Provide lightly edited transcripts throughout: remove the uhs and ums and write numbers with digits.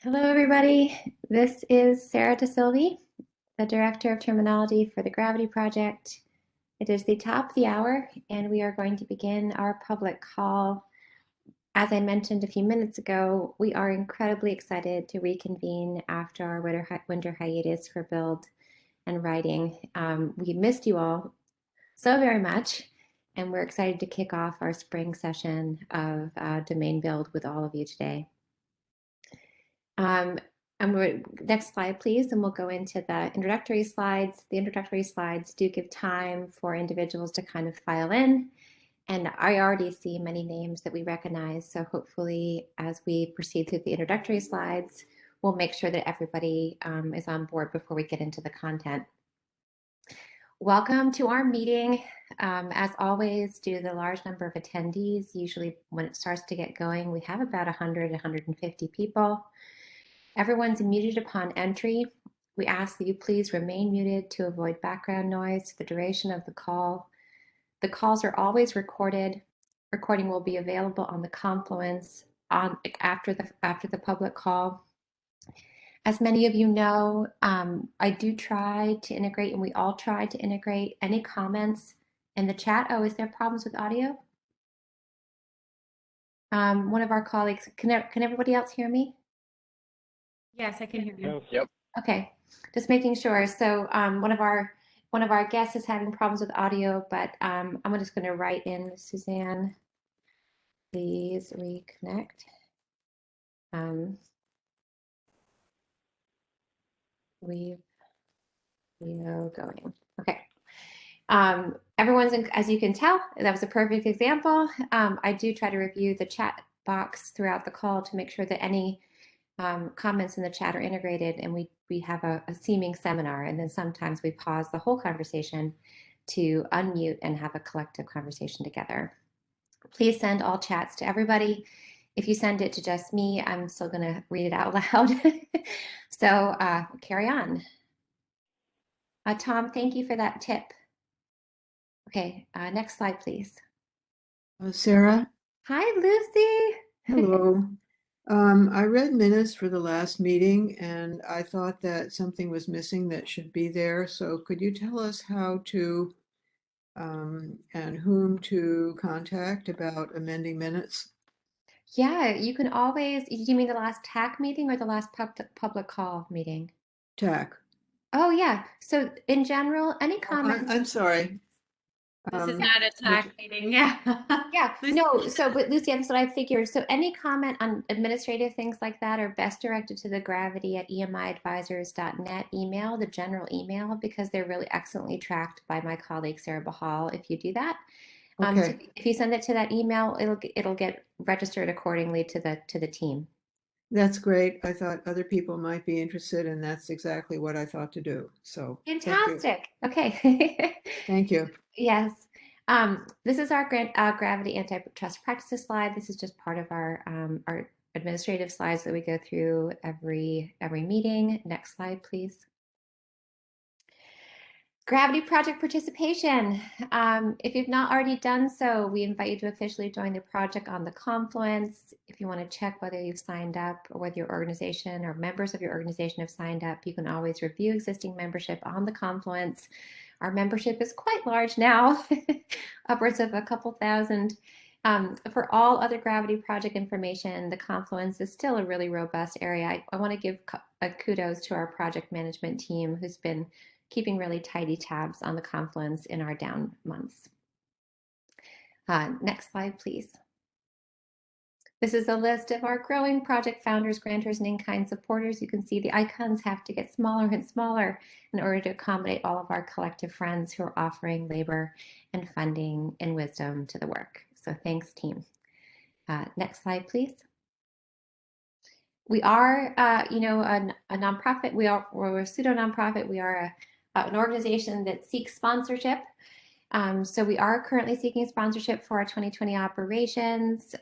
Hello, everybody. This is Sarah DeSilvi, the Director of Terminology for the Gravity Project. It is the top of the hour, and we are going to begin our public call. As I mentioned a few minutes ago, we are incredibly excited to reconvene after our winter hiatus for build and writing. We missed you all so very much, and we're excited to kick off our spring session of domain build with all of you today. Next slide, please, and we'll go into the introductory slides. The introductory slides do give time for individuals to kind of file in, and I already see many names that we recognize, so hopefully as we proceed through the introductory slides, we'll make sure that everybody is on board before we get into the content. Welcome to our meeting. As always, due to the large number of attendees, usually when it starts to get going, we have about 100, 150 people. Everyone's muted upon entry. We ask that you please remain muted to avoid background noise for the duration of the call. The calls are always recorded. Recording will be available on the Confluence after the public call. As many of you know, I do try to integrate, and we all try to integrate any comments in the chat. Oh, is there problems with audio? One of our colleagues, can everybody else hear me? Yes, I can hear you. Yep. Okay, just making sure. So one of our guests is having problems with audio, but I'm just going to write in, Suzanne, please reconnect. Leave video going. Okay. Everyone's in, as you can tell, that was a perfect example. I do try to review the chat box throughout the call to make sure that any comments in the chat are integrated, and we have a seeming seminar, and then sometimes we pause the whole conversation to unmute and have a collective conversation together. Please send all chats to everybody. If you send it to just me, I'm still going to read it out loud. So carry on. Tom, thank you for that tip. Okay, next slide, please. Sarah? Hi, Lucy. Hello. I read minutes for the last meeting, and I thought that something was missing that should be there. So could you tell us how to and whom to contact about amending minutes? Yeah, you can always, you mean the last TAC meeting or the last public call meeting? TAC. Oh, yeah. So in general, any comments? I'm sorry. This is not a TAC meeting. Yeah. Yeah, no, but Lucy, that's what I figured. So any comment on administrative things like that are best directed to the gravity@emiadvisors.net email, the general email, because they're really excellently tracked by my colleague, Sarah Bahal, if you do that. Okay. So if you send it to that email, it'll get registered accordingly to the team. That's great. I thought other people might be interested, and that's exactly what I thought to do. So Fantastic. Okay. Thank you. Yes. This is our gravity antitrust practices slide. This is just part of our administrative slides that we go through every meeting. Next slide, please. Gravity project participation. If you've not already done so, we invite you to officially join the project on the Confluence. If you want to check whether you've signed up or whether your organization or members of your organization have signed up, you can always review existing membership on the Confluence. Our membership is quite large now, upwards of a couple thousand. For all other Gravity project information, the Confluence is still a really robust area. I want to give kudos to our project management team, who's been keeping really tidy tabs on the Confluence in our down months. Next slide, please. This is a list of our growing project founders, grantors, and in-kind supporters. You can see the icons have to get smaller and smaller in order to accommodate all of our collective friends who are offering labor and funding and wisdom to the work. So thanks, team. Next slide, please. We are, a nonprofit. We're a pseudo nonprofit. We are an organization that seeks sponsorship. So we are currently seeking sponsorship for our 2020 operations.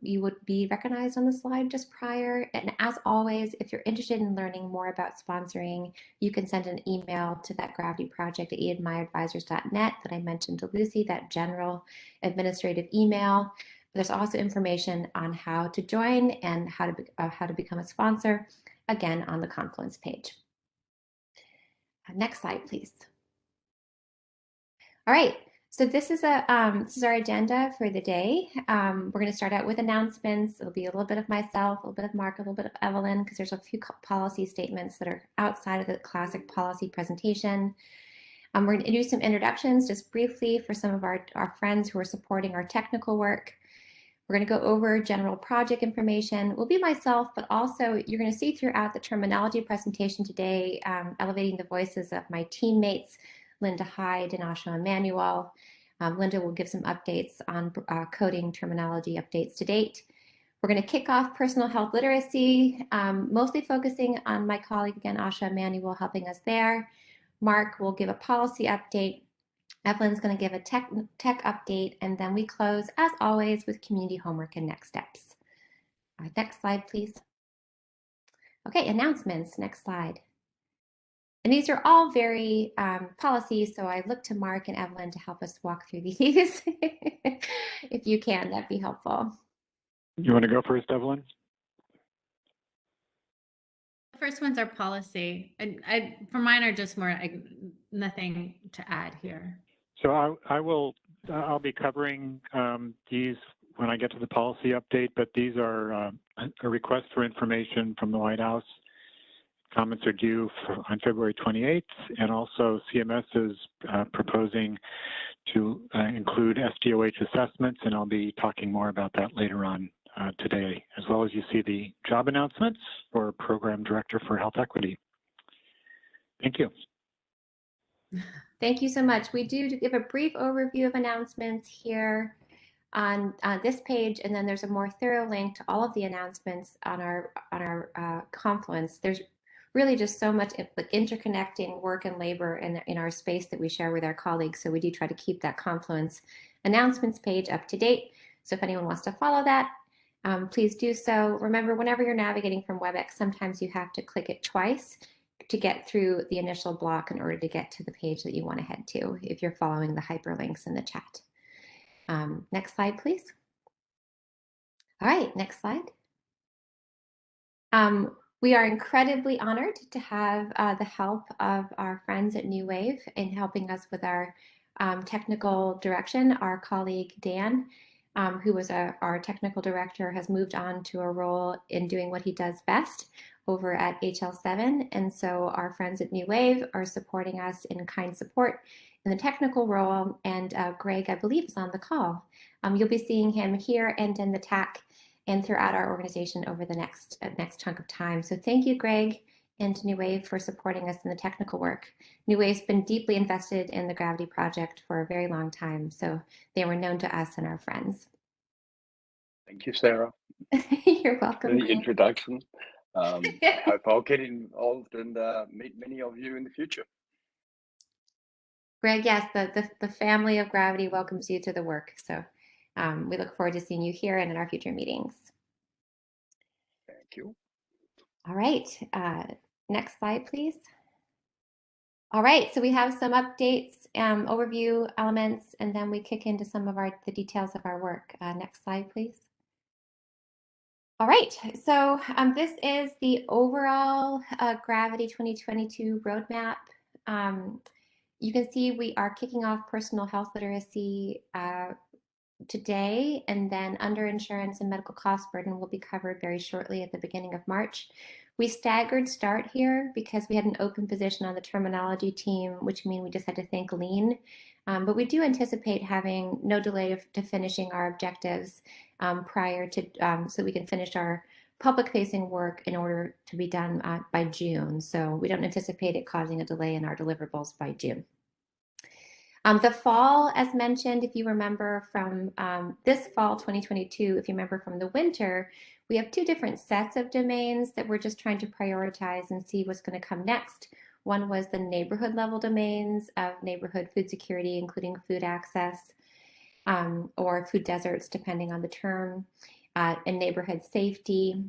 You would be recognized on the slide just prior. And as always, if you're interested in learning more about sponsoring, you can send an email to that Gravity project at emiadvisors.net that I mentioned to Lucy, that general administrative email. There's also information on how to join and how to become a sponsor, again, on the Confluence page. Next slide, please. All right, so this is our agenda for the day. We're going to start out with announcements. It'll be a little bit of myself, a little bit of Mark, a little bit of Evelyn, because there's a few policy statements that are outside of the classic policy presentation. We're going to do some introductions just briefly for some of our friends who are supporting our technical work. We're going to go over general project information. It will be myself, but also you're going to see throughout the terminology presentation today, elevating the voices of my teammates, Linda Hyde and Asha Emanuel. Linda will give some updates on coding terminology updates to date. We're going to kick off personal health literacy, mostly focusing on my colleague, again, Asha Emanuel, helping us there. Mark will give a policy update. Evelyn's going to give a tech update, and then we close, as always, with community homework and next steps. Next slide, please. Okay, announcements, next slide. And these are all very policies, so I look to Mark and Evelyn to help us walk through these. If you can, that'd be helpful. You want to go first, Evelyn? The first ones are policy, and for mine are just more nothing to add here. So I'll be covering these when I get to the policy update, but these are a request for information from the White House. Comments are due on February 28th, and also CMS is proposing to include SDOH assessments, and I'll be talking more about that later on today, as well as you see the job announcements for Program Director for Health Equity. Thank you. Thank you so much. We do give a brief overview of announcements here on this page, and then there's a more thorough link to all of the announcements on our Confluence. There's really just so much interconnecting work and labor in our space that we share with our colleagues, so we do try to keep that Confluence announcements page up to date. So if anyone wants to follow that, please do so. Remember, whenever you're navigating from WebEx, sometimes you have to click it twice to get through the initial block in order to get to the page that you want to head to if you're following the hyperlinks in the chat. Next slide, please. All right, next slide. We are incredibly honored to have the help of our friends at New Wave in helping us with our technical direction. Our colleague Dan, who was our technical director, has moved on to a role in doing what he does best over at HL7. And so our friends at New Wave are supporting us in kind support in the technical role. And Greg, I believe, is on the call. You'll be seeing him here and in the TAC and throughout our organization over the next chunk of time. So thank you, Greg, and New Wave for supporting us in the technical work. New Wave's been deeply invested in the Gravity project for a very long time, so they were known to us and our friends. Thank you, Sarah. You're welcome. For the introduction. I hope I'll get involved and meet many of you in the future. Greg, yes, the family of Gravity welcomes you to the work. So we look forward to seeing you here and in our future meetings. Thank you. All right, next slide, please. All right, so we have some updates, overview elements, and then we kick into some of the details of our work. Next slide, please. All right, so this is the overall Gravity 2022 roadmap. You can see we are kicking off personal health literacy today, and then underinsurance and medical cost burden will be covered very shortly at the beginning of March. We staggered start here because we had an open position on the terminology team, which means we just had to think lean. But we do anticipate having no delay to finishing our objectives prior to, so we can finish our public-facing work in order to be done by June. So we don't anticipate it causing a delay in our deliverables by June. The fall, as mentioned, if you remember from this fall 2022, if you remember from the winter, we have two different sets of domains that we're just trying to prioritize and see what's going to come next. One was the neighborhood level domains of neighborhood food security, including food access or food deserts, depending on the term, and neighborhood safety.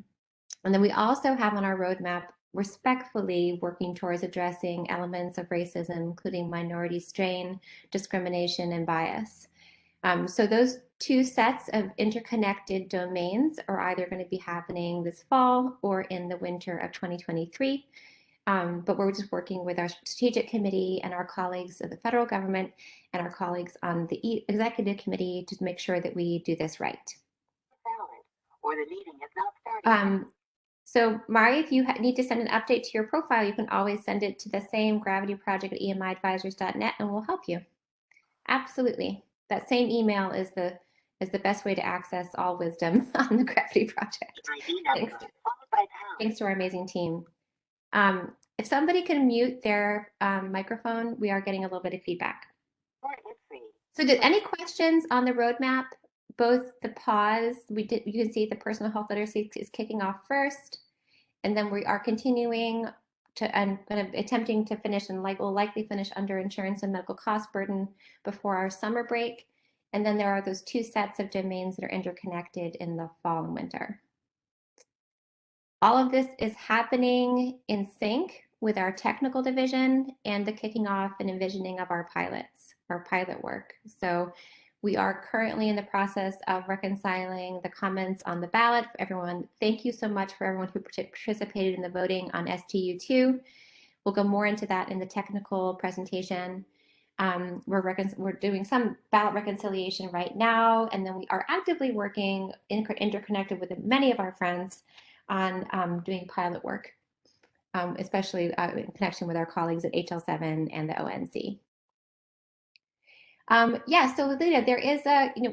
And then we also have on our roadmap respectfully working towards addressing elements of racism, including minority strain, discrimination, and bias. So those two sets of interconnected domains are either going to be happening this fall or in the winter of 2023. But we're just working with our strategic committee and our colleagues of the federal government and our colleagues on the executive committee to make sure that we do this right. Or the meeting is not starting. So Mari, if you need to send an update to your profile, you can always send it to the same gravityproject@emiadvisors.net and we'll help you. Absolutely. That same email is the best way to access all wisdom on the Gravity Project. Thanks to our amazing team. If somebody can mute their microphone, we are getting a little bit of feedback. So did any questions on the roadmap? Both the pause, you can see the personal health literacy is kicking off first, and then we are continuing to and kind of attempting to finish and will likely finish under insurance and medical cost burden before our summer break. And then there are those two sets of domains that are interconnected in the fall and winter. All of this is happening in sync with our technical division and the kicking off and envisioning of our pilots, our pilot work. So we are currently in the process of reconciling the comments on the ballot. Everyone, thank you so much for everyone who participated in the voting on STU2. We'll go more into that in the technical presentation. We're doing some ballot reconciliation right now, and then we are actively working interconnected with many of our friends on doing pilot work, especially in connection with our colleagues at HL7 and the ONC. Yeah, so Lita, there is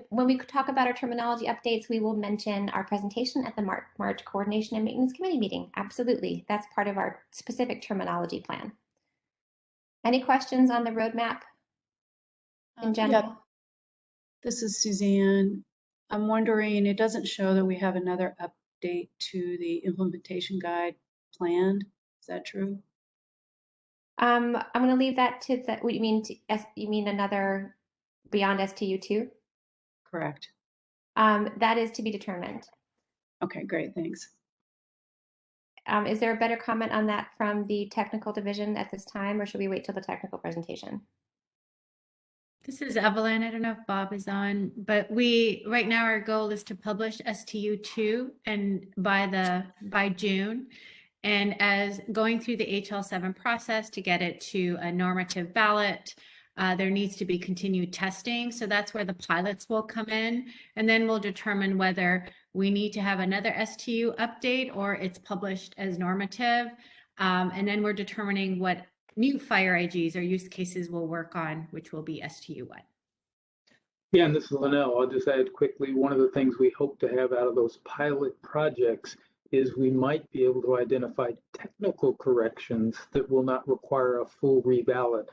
when we talk about our terminology updates, we will mention our presentation at the March Coordination and Maintenance Committee meeting. Absolutely, that's part of our specific terminology plan. Any questions on the roadmap in general? Yeah. This is Suzanne. I'm wondering, it doesn't show that we have another update to the implementation guide planned. Is that true? I'm going to leave that to the. What you mean? You mean another beyond STU2? Correct. That is to be determined. Okay, great, thanks. Is there a better comment on that from the technical division at this time, or should we wait till the technical presentation? This is Evelyn. I don't know if Bob is on, but right now our goal is to publish STU2 and by June. And as going through the HL7 process to get it to a normative ballot, there needs to be continued testing. So that's where the pilots will come in. And then we'll determine whether we need to have another STU update or it's published as normative. And then we're determining what new fire IGs or use cases we'll work on, which will be STU1. Yeah, and this is Linnell. I'll just add quickly, one of the things we hope to have out of those pilot projects is we might be able to identify technical corrections that will not require a full reballot.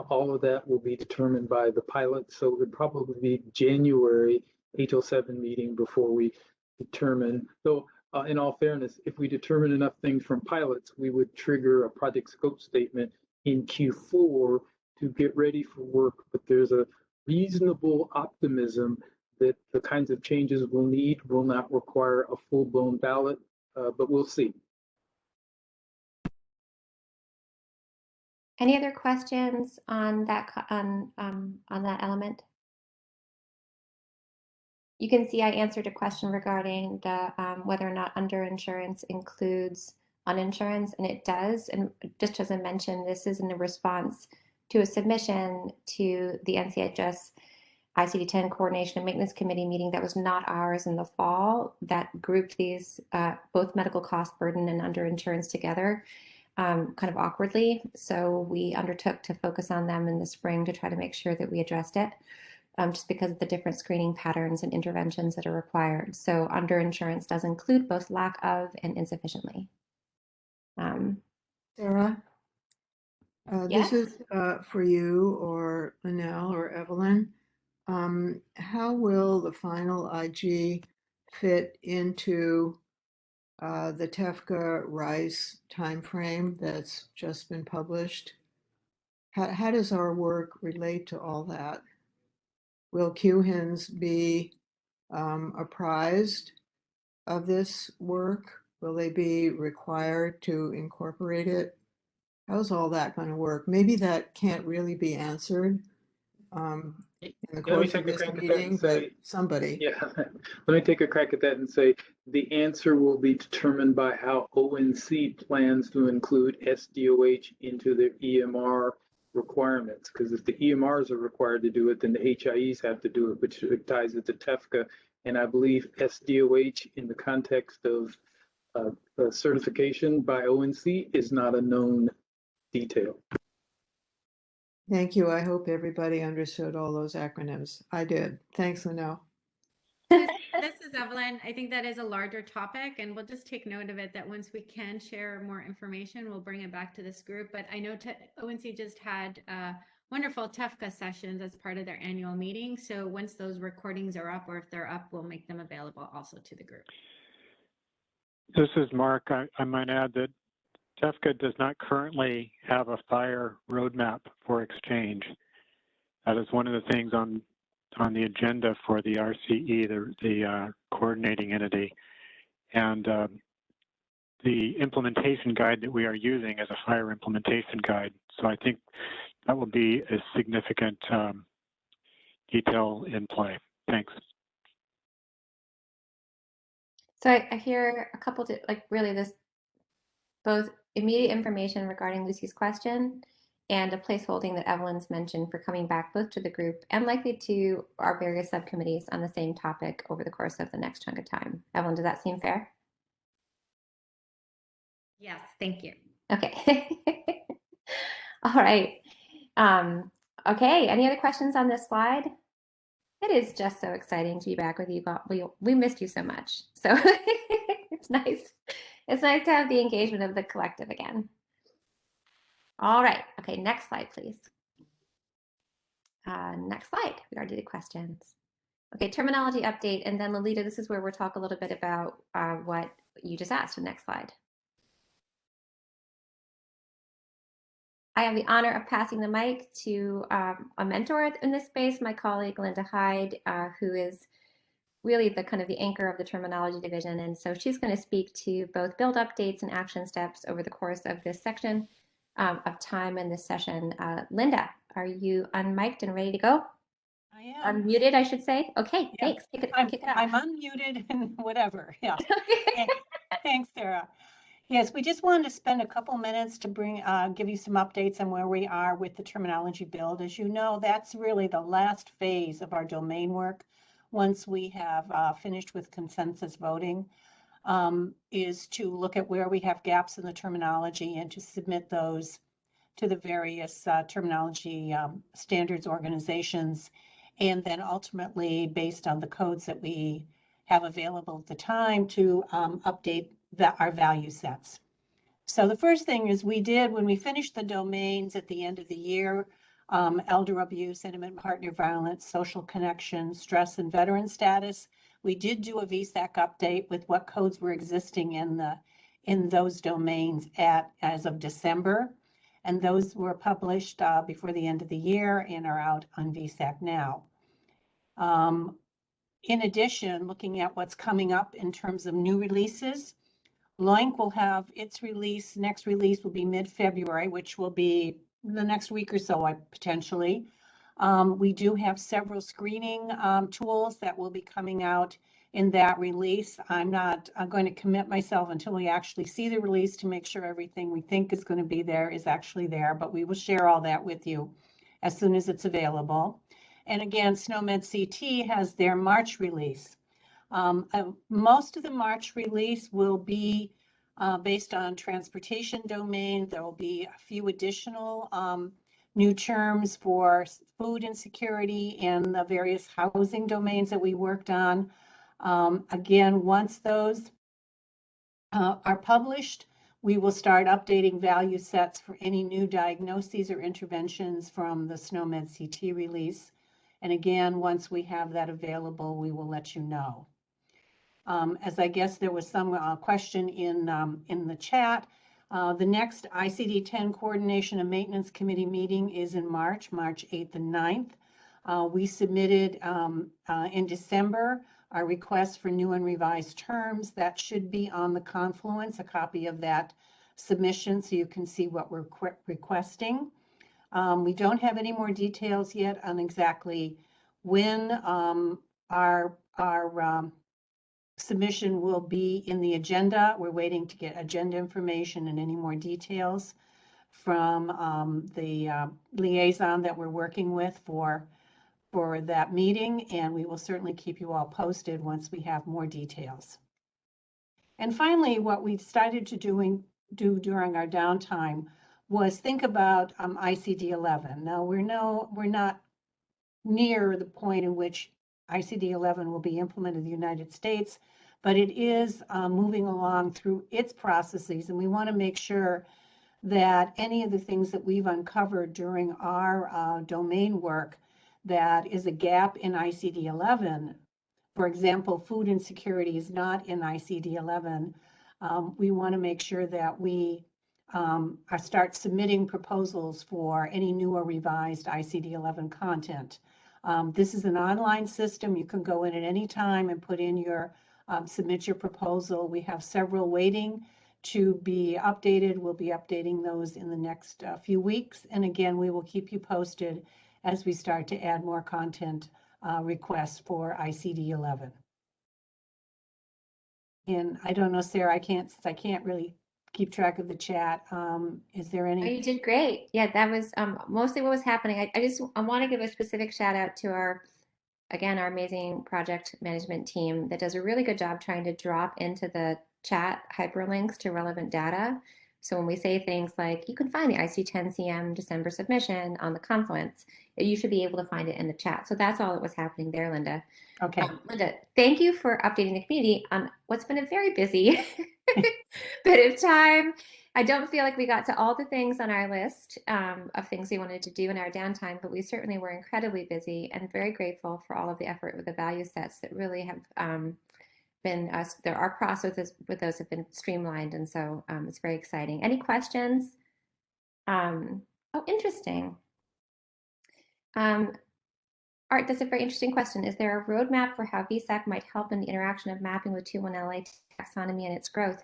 All of that will be determined by the pilot, so it would probably be January HL7 meeting before we determine. Though, in all fairness, if we determine enough things from pilots, we would trigger a project scope statement in Q4 to get ready for work. But there's a reasonable optimism that the kinds of changes we'll need will not require a full-blown ballot. But we'll see. Any other questions on that that element? You can see I answered a question regarding the whether or not underinsurance includes uninsurance, and it does. And just as I mentioned, this is in response to a submission to the NCHS ICD-10 Coordination and Maintenance Committee meeting that was not ours in the fall, that grouped these both medical cost burden and underinsurance together kind of awkwardly. So we undertook to focus on them in the spring to try to make sure that we addressed it, just because of the different screening patterns and interventions that are required. So underinsurance does include both lack of and insufficiently. Sarah, Yes? this is for you or Linnell or Evelyn. How will the final IG fit into the TEFCA RISE timeframe that's just been published? How does our work relate to all that? Will QHINs be apprised of this work? Will they be required to incorporate it? How's all that going to work? Maybe that can't really be answered in the Let me course take of a this crack at that meeting, and but say, somebody. yeah, let me take a crack at that and say the answer will be determined by how ONC plans to include SDOH into their EMR requirements. Because if the EMRs are required to do it, then the HIEs have to do it, which ties it to TEFCA. And I believe SDOH in the context of certification by ONC is not a known detail. Thank you. I hope everybody understood all those acronyms. I did. Thanks, Linnell. This is Evelyn. I think that is a larger topic, and we'll just take note of it that once we can share more information, we'll bring it back to this group. But I know ONC just had wonderful TEFCA sessions as part of their annual meeting. So once those recordings are up, or if they're up, we'll make them available also to the group. This is Mark. I might add that TEFCA does not currently have a FHIR roadmap for exchange. That is one of the things on the agenda for the RCE, the coordinating entity. And the implementation guide that we are using is a FHIR implementation guide. So I think that will be a significant detail in play. Thanks. So I hear a couple, really this, both immediate information regarding Lucy's question and a placeholding that Evelyn's mentioned for coming back both to the group and likely to our various subcommittees on the same topic over the course of the next chunk of time. Evelyn, does that seem fair? Yes, thank you. Okay. All right. Okay, any other questions on this slide? It is just so exciting to be back with you. We missed you so much. So it's nice. It's nice to have the engagement of the collective again. All right. Okay, next slide, please. Next slide. We already did questions. Okay, terminology update. And then Lolita, this is where we'll talk a little bit about what you just asked. The next slide. I have the honor of passing the mic to a mentor in this space, my colleague Linda Hyde, who is really the anchor of the terminology division. And so she's going to speak to both build updates and action steps over the course of this section of time in this session. Linda, are you unmiked and ready to go? I am. Unmuted, I should say. Okay, Yeah. thanks. Kick it I'm off. unmuted and whatever. Yeah. Thanks, Sarah. Yes, we just wanted to spend a couple minutes to give you some updates on where we are with the terminology build. As you know, that's really the last phase of our domain work. Once we have finished with consensus voting, is to look at where we have gaps in the terminology and to submit those to the various terminology standards organizations. And then ultimately, based on the codes that we have available at the time, to update our value sets. So the first thing is we did, when we finished the domains at the end of the year, elder abuse, intimate partner violence, social connection, stress, and veteran status, we did do a Vsac update with what codes were existing in those domains as of December. And those were published before the end of the year and are out on Vsac now. In addition, looking at what's coming up in terms of new releases, LOINC will have its next release will be mid-February, which will be the next week or so, potentially. We do have several screening tools that will be coming out in that release. I'm going to commit myself until we actually see the release to make sure everything we think is going to be there is actually there, but we will share all that with you as soon as it's available. And again, SNOMED CT has their March release. Most of the March release will be based on transportation domain. There will be a few additional new terms for food insecurity and the various housing domains that we worked on. Again, once those are published, we will start updating value sets for any new diagnoses or interventions from the SNOMED CT release. And again, once we have that available, we will let you know. As I guess there was some question in the chat, the next ICD-10 Coordination and Maintenance Committee meeting is in March 8th and 9th. We submitted in December our request for new and revised terms. That should be on the Confluence, a copy of that submission, so you can see what we're requesting. We don't have any more details yet on exactly when our submission will be in the agenda. We're waiting to get agenda information and any more details from the liaison that we're working with for that meeting, and we will certainly keep you all posted once we have more details. And finally, what we started to do during our downtime was think about ICD-11. Now we're not near the point in which ICD-11 will be implemented in the United States, but it is moving along through its processes, and we want to make sure that any of the things that we've uncovered during our domain work that is a gap in ICD-11, for example, food insecurity is not in ICD-11. We want to make sure that we start submitting proposals for any new or revised ICD-11 content. This is an online system. You can go in at any time and put in your, submit your proposal. We have several waiting to be updated. We'll be updating those in the next few weeks. And again, we will keep you posted as we start to add more content requests for ICD-11. And I don't know, Sarah, I can't really keep track of the chat. Is there any? Oh, you did great. Yeah, that was mostly what was happening. I want to give a specific shout out to our amazing project management team that does a really good job trying to drop into the chat hyperlinks to relevant data. So when we say things like, you can find the IC10CM December submission on the Confluence, you should be able to find it in the chat. So that's all that was happening there, Linda. Okay. Linda, thank you for updating the community on what's been a very busy bit of time. I don't feel like we got to all the things on our list of things we wanted to do in our downtime, but we certainly were incredibly busy and very grateful for all of the effort with the value sets that really have been us. Our processes with those have been streamlined, and so it's very exciting. Any questions? Oh, interesting. Art, that's a very interesting question. Is there a roadmap for how Vsac might help in the interaction of mapping with 2.1 LA taxonomy and its growth?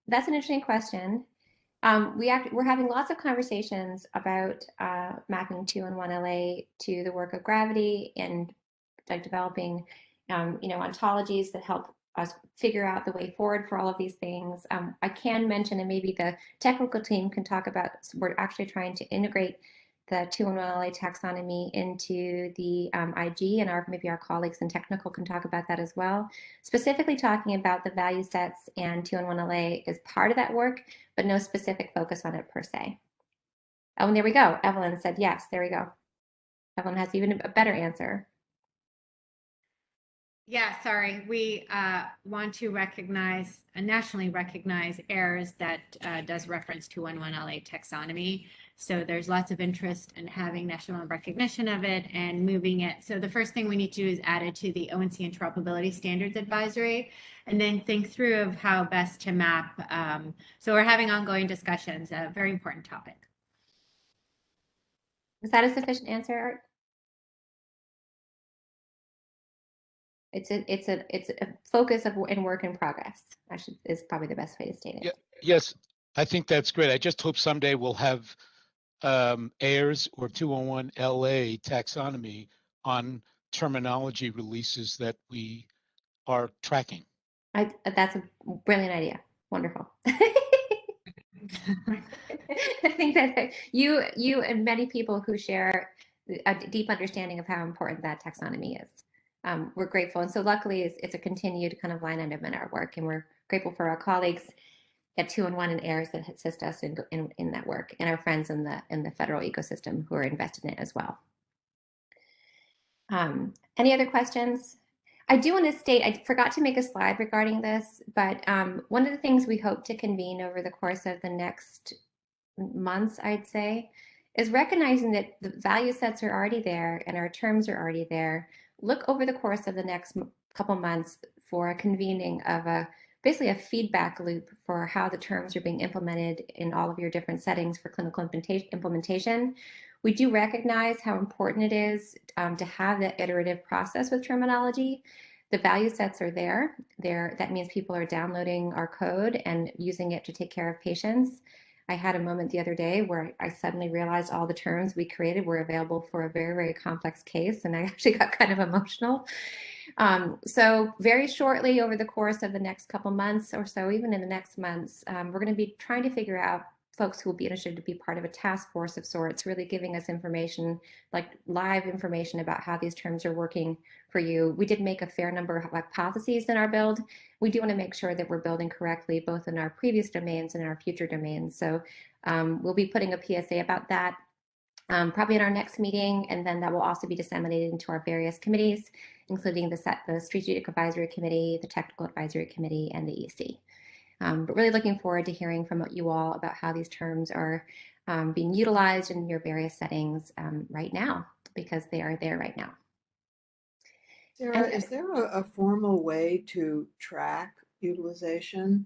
That's an interesting question. We're having lots of conversations about mapping 2.1 LA to the work of Gravity and like developing ontologies that help us figure out the way forward for all of these things. I can mention, and maybe the technical team can talk about, we're actually trying to integrate the 2.1 LA taxonomy into the IG, and maybe our colleagues in technical can talk about that as well. Specifically talking about the value sets and 2.1 LA is part of that work, but no specific focus on it per se. Oh, and there we go. Evelyn said yes. There we go. Evelyn has even a better answer. Yeah, sorry. We want to recognize, nationally recognize errors that does reference to 2.1 LA taxonomy. So there's lots of interest in having national recognition of it and moving it. So the first thing we need to do is add it to the ONC Interoperability Standards Advisory, and then think through of how best to map. So we're having ongoing discussions, a very important topic. Is that a sufficient answer, Art? It's a focus of in work in progress. Is probably the best way to state it. Yeah, yes, I think that's great. I just hope someday we'll have AIRS or 2.1 LA taxonomy on terminology releases that we are tracking. That's a brilliant idea. Wonderful. I think that you and many people who share a deep understanding of how important that taxonomy is. We're grateful. And so luckily it's a continued kind of line item in our work, and we're grateful for our colleagues at 2.1 and AIRS that assist us in that work, and our friends in the federal ecosystem who are invested in it as well. Any other questions? I do want to state, I forgot to make a slide regarding this, but one of the things we hope to convene over the course of the next months, I'd say, is recognizing that the value sets are already there and our terms are already there. Look over the course of the next couple months for a convening of basically a feedback loop for how the terms are being implemented in all of your different settings for clinical implementation. We do recognize how important it is to have that iterative process with terminology. The value sets are there. That means people are downloading our code and using it to take care of patients. I had a moment the other day where I suddenly realized all the terms we created were available for a very, very complex case, and I actually got kind of emotional. So very shortly over the course of the next couple months or so, even in the next months, we're going to be trying to figure out folks who will be interested to be part of a task force of sorts, really giving us information, like live information about how these terms are working for you. We did make a fair number of hypotheses in our build. We do want to make sure that we're building correctly, both in our previous domains and in our future domains. So we'll be putting a PSA about that probably in our next meeting, and then that will also be disseminated into our various committees, including the Strategic Advisory Committee, the Technical Advisory Committee, and the EC. But really looking forward to hearing from you all about how these terms are being utilized in your various settings right now, because they are there right now. Sarah, is there a formal way to track utilization?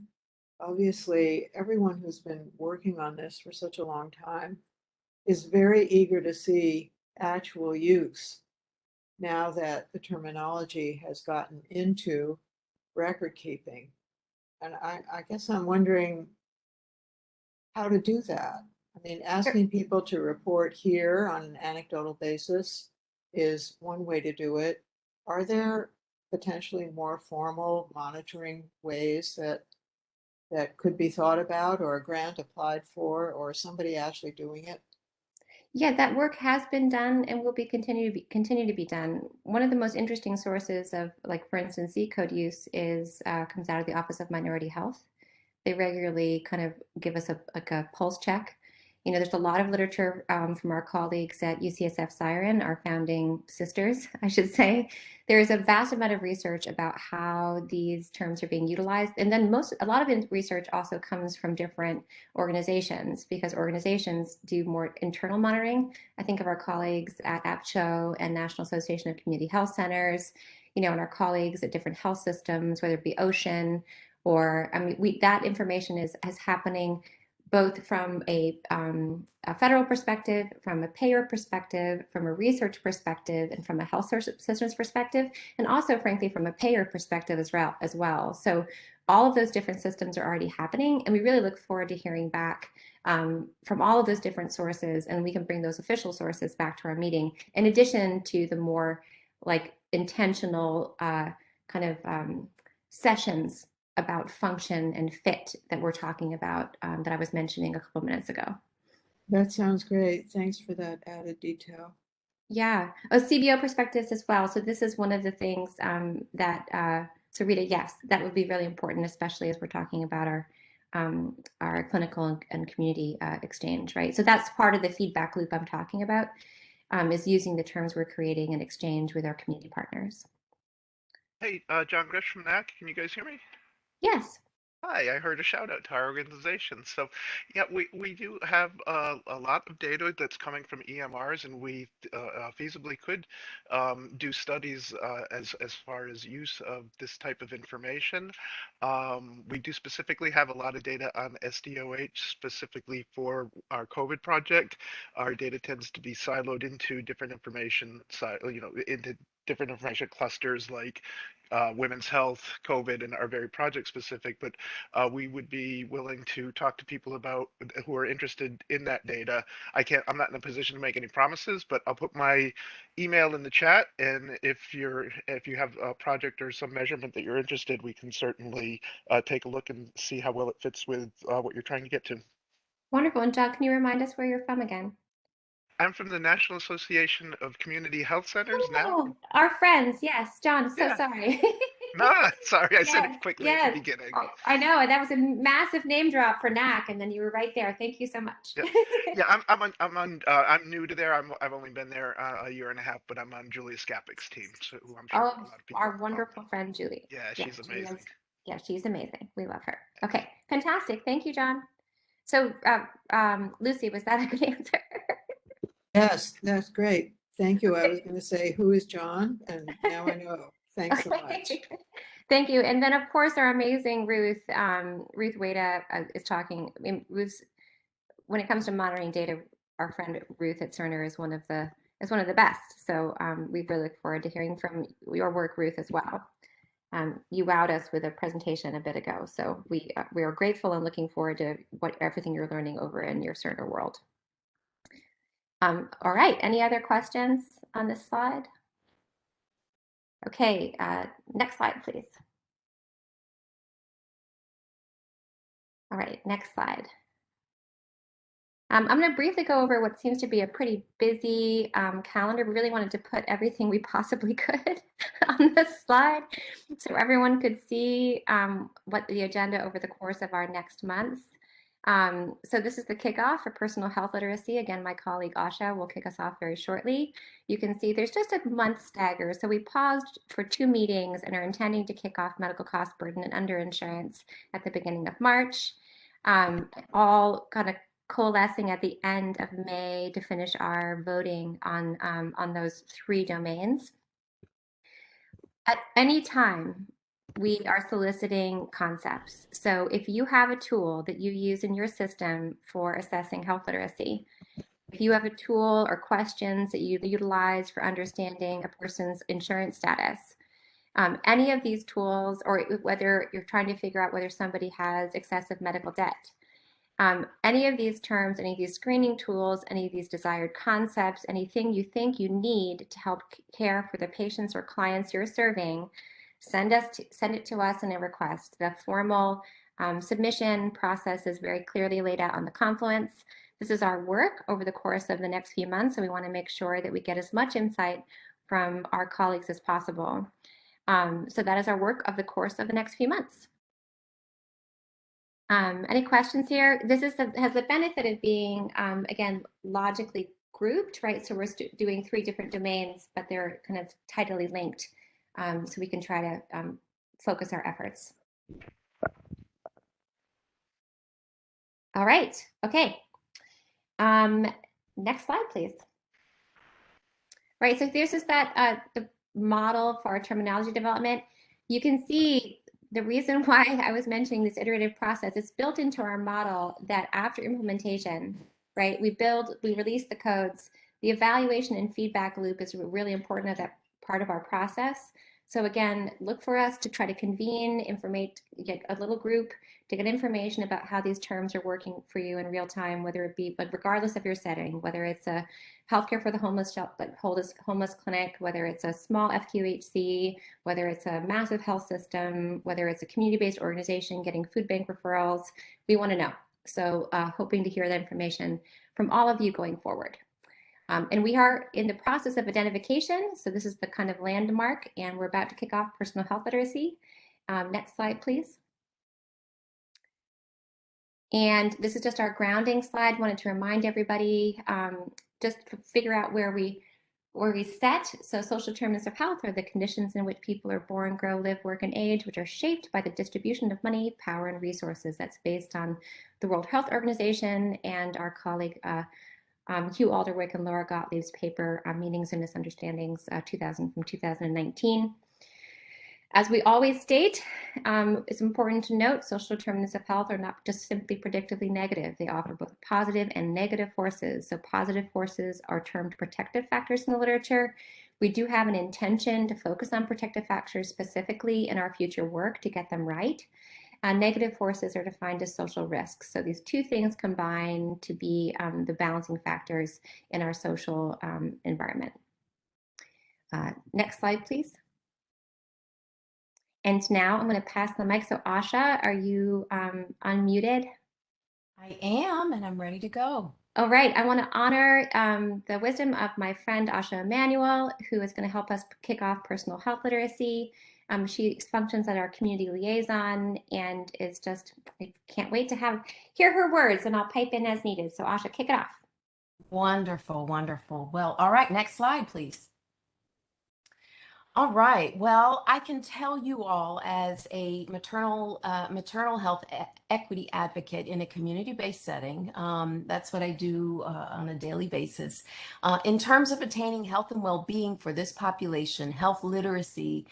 Obviously, everyone who's been working on this for such a long time is very eager to see actual use now that the terminology has gotten into record keeping. And I guess I'm wondering how to do that. I mean, asking people to report here on an anecdotal basis is one way to do it. Are there potentially more formal monitoring ways that could be thought about, or a grant applied for, or somebody actually doing it? Yeah, that work has been done and will be continue to be done. One of the most interesting sources of, like, for instance, Z code use is comes out of the Office of Minority Health. They regularly kind of give us a pulse check. You know, there's a lot of literature from our colleagues at UCSF Siren, our founding sisters, I should say. There is a vast amount of research about how these terms are being utilized. And then a lot of research also comes from different organizations, because organizations do more internal monitoring. I think of our colleagues at APCHO and National Association of Community Health Centers, you know, and our colleagues at different health systems, whether it be Ocean, or I mean, that information is happening both from a federal perspective, from a payer perspective, from a research perspective, and from a health systems perspective, and also, frankly, from a payer perspective as well. So all of those different systems are already happening, and we really look forward to hearing back from all of those different sources, and we can bring those official sources back to our meeting, in addition to the more like intentional kind of sessions about function and fit that we're talking about that I was mentioning a couple minutes ago. That sounds great. Thanks for that added detail. Yeah, CBO perspectives as well. So this is one of the things so Rita, yes, that would be really important, especially as we're talking about our clinical and community exchange, right? So that's part of the feedback loop I'm talking about, is using the terms we're creating in exchange with our community partners. Hey, John Gresh from NAC. Can you guys hear me? Yes. Hi, I heard a shout out to our organization. So, yeah, we do have a lot of data that's coming from EMRs, and we feasibly could do studies as far as use of this type of information. We do specifically have a lot of data on SDOH, specifically for our COVID project. Our data tends to be siloed into different information, into different information clusters like women's health, COVID, and are very project specific, but we would be willing to talk to people about who are interested in that data. I'm not in a position to make any promises, but I'll put my email in the chat, and if you have a project or some measurement that you're interested, we can certainly take a look and see how well it fits with what you're trying to get to. Wonderful. And John, can you remind us where you're from again? I'm from the National Association of Community Health Centers now. Oh, our friends. Yes, John, so Yeah. sorry. No, sorry, I said Yes, it quickly yes. at the beginning. Oh, I know, that was a massive name drop for NAC, and then you were right there. Thank you so much. Yeah, I'm new to there. I've only been there a year and a half, but I'm on Julia Skapik's team, so who I'm sure a lot of people our know. wonderful friend Julie. Yeah, she's amazing. She's amazing. We love her. Okay, fantastic. Thank you, John. So, Lucy, was that a good answer? Yes, that's great. Thank you. I was going to say, who is John? And now I know. Thanks so much. Thank you. And then, of course, our amazing Ruth Wada is talking. I mean, when it comes to monitoring data, our friend Ruth at Cerner is one of the best. So we really look forward to hearing from your work, Ruth, as well. You wowed us with a presentation a bit ago, so we are grateful and looking forward to everything you're learning over in your Cerner world. All right, any other questions on this slide? Okay, next slide, please. All right, next slide. I'm going to briefly go over what seems to be a pretty busy calendar. We really wanted to put everything we possibly could on this slide so everyone could see what the agenda over the course of our next months. So this is the kickoff for personal health literacy. Again, my colleague Asha will kick us off very shortly. You can see there's just a month stagger. So we paused for 2 meetings and are intending to kick off medical cost burden and underinsurance at the beginning of March. All kind of coalescing at the end of May to finish our voting on those 3 domains. At any time, we are soliciting concepts. So if you have a tool that you use in your system for assessing health literacy, if you have a tool or questions that you utilize for understanding a person's insurance status, any of these tools, or whether you're trying to figure out whether somebody has excessive medical debt, any of these terms, any of these screening tools, any of these desired concepts, anything you think you need to help care for the patients or clients you're serving, send it to us in a request. The formal submission process is very clearly laid out on the Confluence. This is our work over the course of the next few months, so we want to make sure that we get as much insight from our colleagues as possible. So that is our work of the course of the next few months. Any questions here? This has the benefit of being, again, logically grouped, right? So we're doing 3 different domains, but they're kind of tightly linked, so we can try to focus our efforts. All right, okay. Next slide, please. Right, so this is the model for our terminology development. You can see the reason why I was mentioning this iterative process, it's built into our model that after implementation, right, we release the codes. The evaluation and feedback loop is really important at that part of our process. So again, look for us to try to convene, get a little group to get information about how these terms are working for you in real time, whether it be, but regardless of your setting, whether it's a healthcare for the homeless clinic, whether it's a small FQHC, whether it's a massive health system, whether it's a community-based organization getting food bank referrals, we want to know. So hoping to hear that information from all of you going forward. And we are in the process of identification. So this is the kind of landmark, and we're about to kick off personal health literacy. Next slide, please. And this is just our grounding slide. Wanted to remind everybody, just to figure out where we set. So social determinants of health are the conditions in which people are born, grow, live, work, and age, which are shaped by the distribution of money, power, and resources. That's based on the World Health Organization and our colleague, Hugh Alderwick and Laura Gottlieb's paper, Meanings and Misunderstandings, from 2019. As we always state, it's important to note social determinants of health are not just simply predictively negative. They offer both positive and negative forces. So positive forces are termed protective factors in the literature. We do have an intention to focus on protective factors specifically in our future work to get them right. Negative forces are defined as social risks. So these 2 things combine to be the balancing factors in our social environment. Next slide, please. And now I'm going to pass the mic. So Asha, are you unmuted? I am, and I'm ready to go. All right. I want to honor the wisdom of my friend Asha Emanuel, who is going to help us kick off personal health literacy. She functions as our community liaison and is just, I can't wait to hear her words, and I'll pipe in as needed. So Asha, kick it off. Wonderful, wonderful. Well, all right, next slide, please. All right. Well, I can tell you all as a maternal health equity advocate in a community-based setting, that's what I do on a daily basis. In terms of attaining health and well-being for this population, health literacy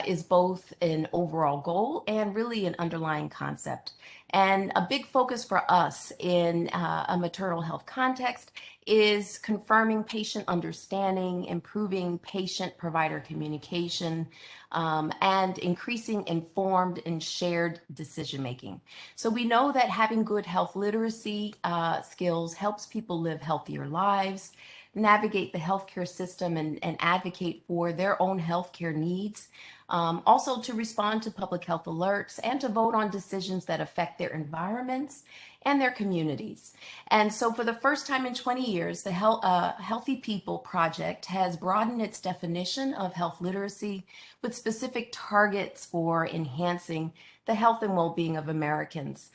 is both an overall goal and really an underlying concept. And a big focus for us in a maternal health context is confirming patient understanding, improving patient-provider communication, and increasing informed and shared decision-making. So we know that having good health literacy skills helps people live healthier lives, navigate the healthcare system, and advocate for their own healthcare needs. Also to respond to public health alerts and to vote on decisions that affect their environments and their communities. And so for the first time in 20 years, the Healthy People Project has broadened its definition of health literacy with specific targets for enhancing the health and well-being of Americans,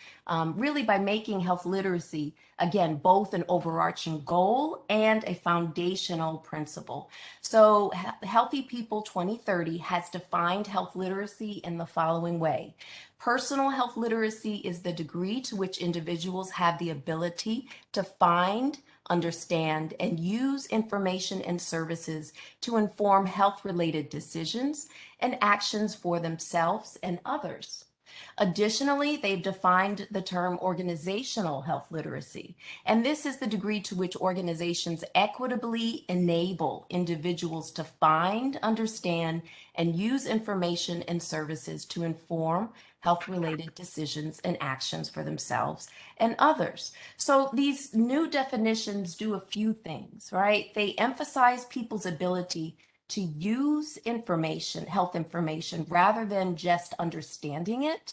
really by making health literacy, again, both an overarching goal and a foundational principle. So Healthy People 2030 has defined health literacy in the following way. Personal health literacy is the degree to which individuals have the ability to find, understand, and use information and services to inform health-related decisions and actions for themselves and others. Additionally, they've defined the term organizational health literacy, and this is the degree to which organizations equitably enable individuals to find, understand, and use information and services to inform health-related decisions and actions for themselves and others. So these new definitions do a few things, right? They emphasize people's ability to use information, health information, rather than just understanding it.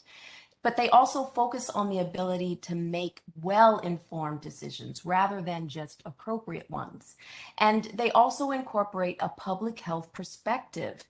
But they also focus on the ability to make well-informed decisions rather than just appropriate ones. And they also incorporate a public health perspective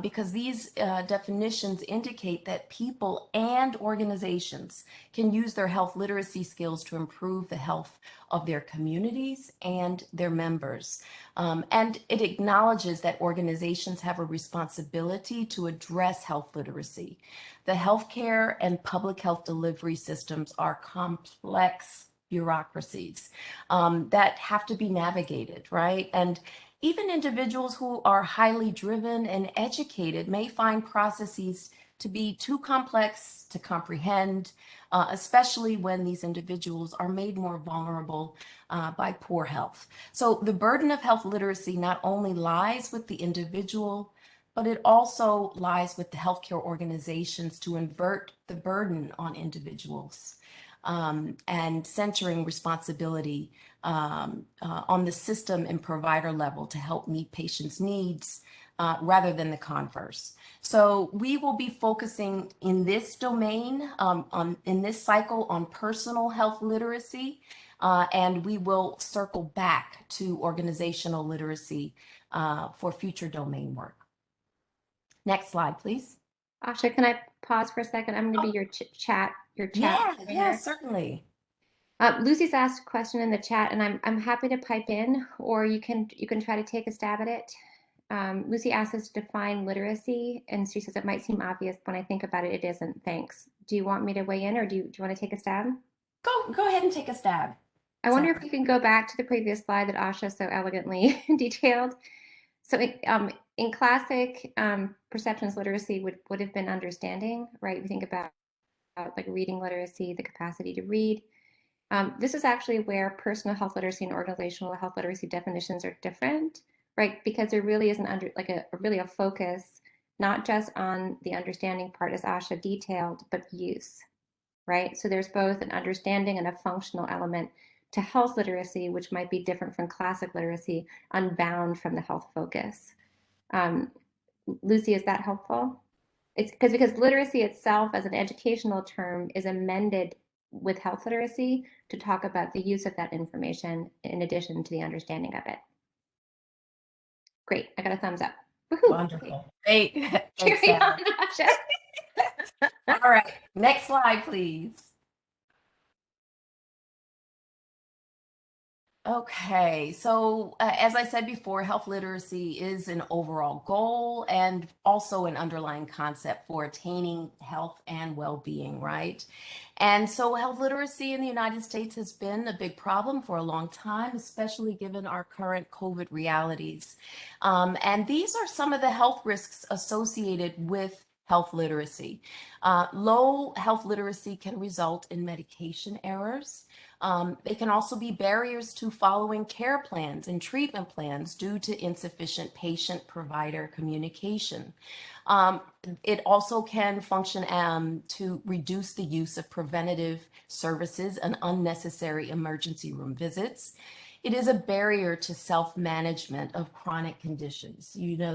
because these definitions indicate that people and organizations can use their health literacy skills to improve the health of their communities and their members. And it acknowledges that organizations have a responsibility to address health literacy. The healthcare and public health delivery systems are complex bureaucracies that have to be navigated, right? And even individuals who are highly driven and educated may find processes to be too complex to comprehend, especially when these individuals are made more vulnerable by poor health. So the burden of health literacy not only lies with the individual, but it also lies with the healthcare organizations to invert the burden on individuals and centering responsibility on the system and provider level to help meet patients' needs rather than the converse. So we will be focusing in this domain, in this cycle, on personal health literacy, and we will circle back to organizational literacy for future domain work. Next slide, please. Asha, can I pause for a second? I'm going to be your chat. Yeah, certainly. Lucy's asked a question in the chat, and I'm happy to pipe in, or you can try to take a stab at it. Lucy asked us to define literacy, and she says it might seem obvious, but when I think about it, it isn't. Thanks. Do you want me to weigh in, or do you want to take a stab? Go ahead and take a stab. I wonder if you can go back to the previous slide that Asha so elegantly detailed. So in classic perceptions literacy would have been understanding, right? We think about like reading literacy, the capacity to read. This is actually where personal health literacy and organizational health literacy definitions are different, right? Because there really isn't really a focus, not just on the understanding part as Asha detailed, but use, right? So there's both an understanding and a functional element to health literacy, which might be different from classic literacy, unbound from the health focus. Lucy, is that helpful? It's because literacy itself as an educational term is amended with health literacy to talk about the use of that information in addition to the understanding of it. Great, I got a thumbs up. Woohoo. Wonderful. Great. Carry on, Asha. All right, next slide, please. Okay, so as I said before, health literacy is an overall goal and also an underlying concept for attaining health and well-being, right? And so health literacy in the United States has been a big problem for a long time, especially given our current COVID realities. And these are some of the health risks associated with health literacy. Low health literacy can result in medication errors. They can also be barriers to following care plans and treatment plans due to insufficient patient-provider communication. It also can function to reduce the use of preventative services and unnecessary emergency room visits. It is a barrier to self-management of chronic conditions. You know,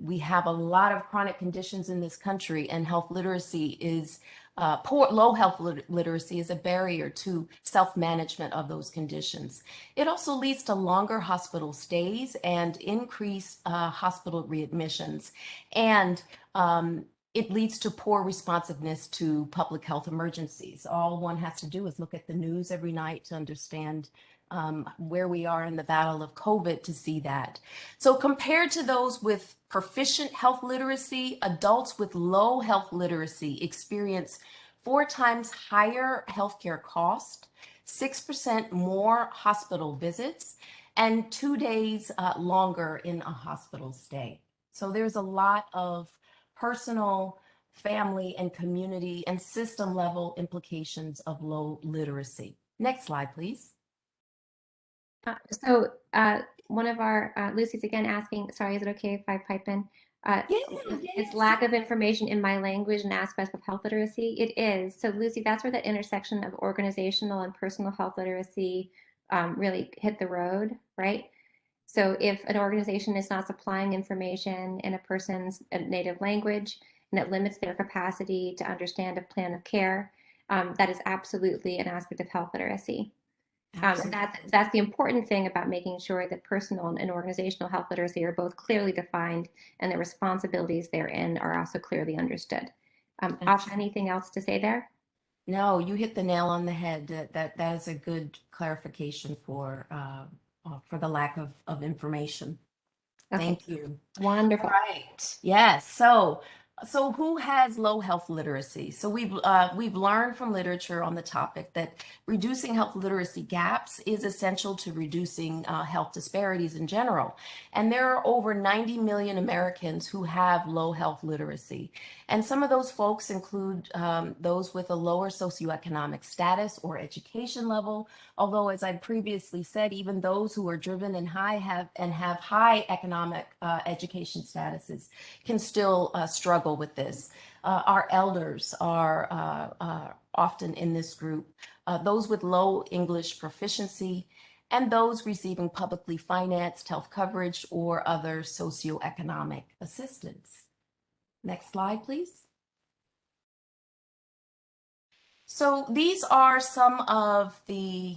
we have a lot of chronic conditions in this country, and health literacy is low health literacy is a barrier to self-management of those conditions. It also leads to longer hospital stays and increased hospital readmissions, and it leads to poor responsiveness to public health emergencies. All one has to do is look at the news every night to understand where we are in the battle of COVID to see that. So compared to those with proficient health literacy, adults with low health literacy experience 4 times higher healthcare cost, 6% more hospital visits, and 2 days longer in a hospital stay. So there's a lot of personal, family, and community and system level implications of low literacy. Next slide, please. One of our, Lucy's again asking, sorry, is it okay if I pipe in? It's yes. lack of information in my language and aspects of health literacy. It is. So Lucy, that's where the intersection of organizational and personal health literacy really hit the road, right? So if an organization is not supplying information in a person's native language and it limits their capacity to understand a plan of care, that is absolutely an aspect of health literacy. That's the important thing about making sure that personal and organizational health literacy are both clearly defined and the responsibilities therein are also clearly understood. Asha, anything else to say there? No, you hit the nail on the head. That is a good clarification for the lack of information. Okay. Thank you. Wonderful. All right. Yes. So who has low health literacy? So we've learned from literature on the topic that reducing health literacy gaps is essential to reducing health disparities in general. And there are over 90 million Americans who have low health literacy. And some of those folks include those with a lower socioeconomic status or education level. Although, as I previously said, even those who are driven and have high economic education statuses can still struggle with this. Our elders are often in this group, those with low English proficiency, and those receiving publicly financed health coverage or other socioeconomic assistance. Next slide, please. So these are some of the,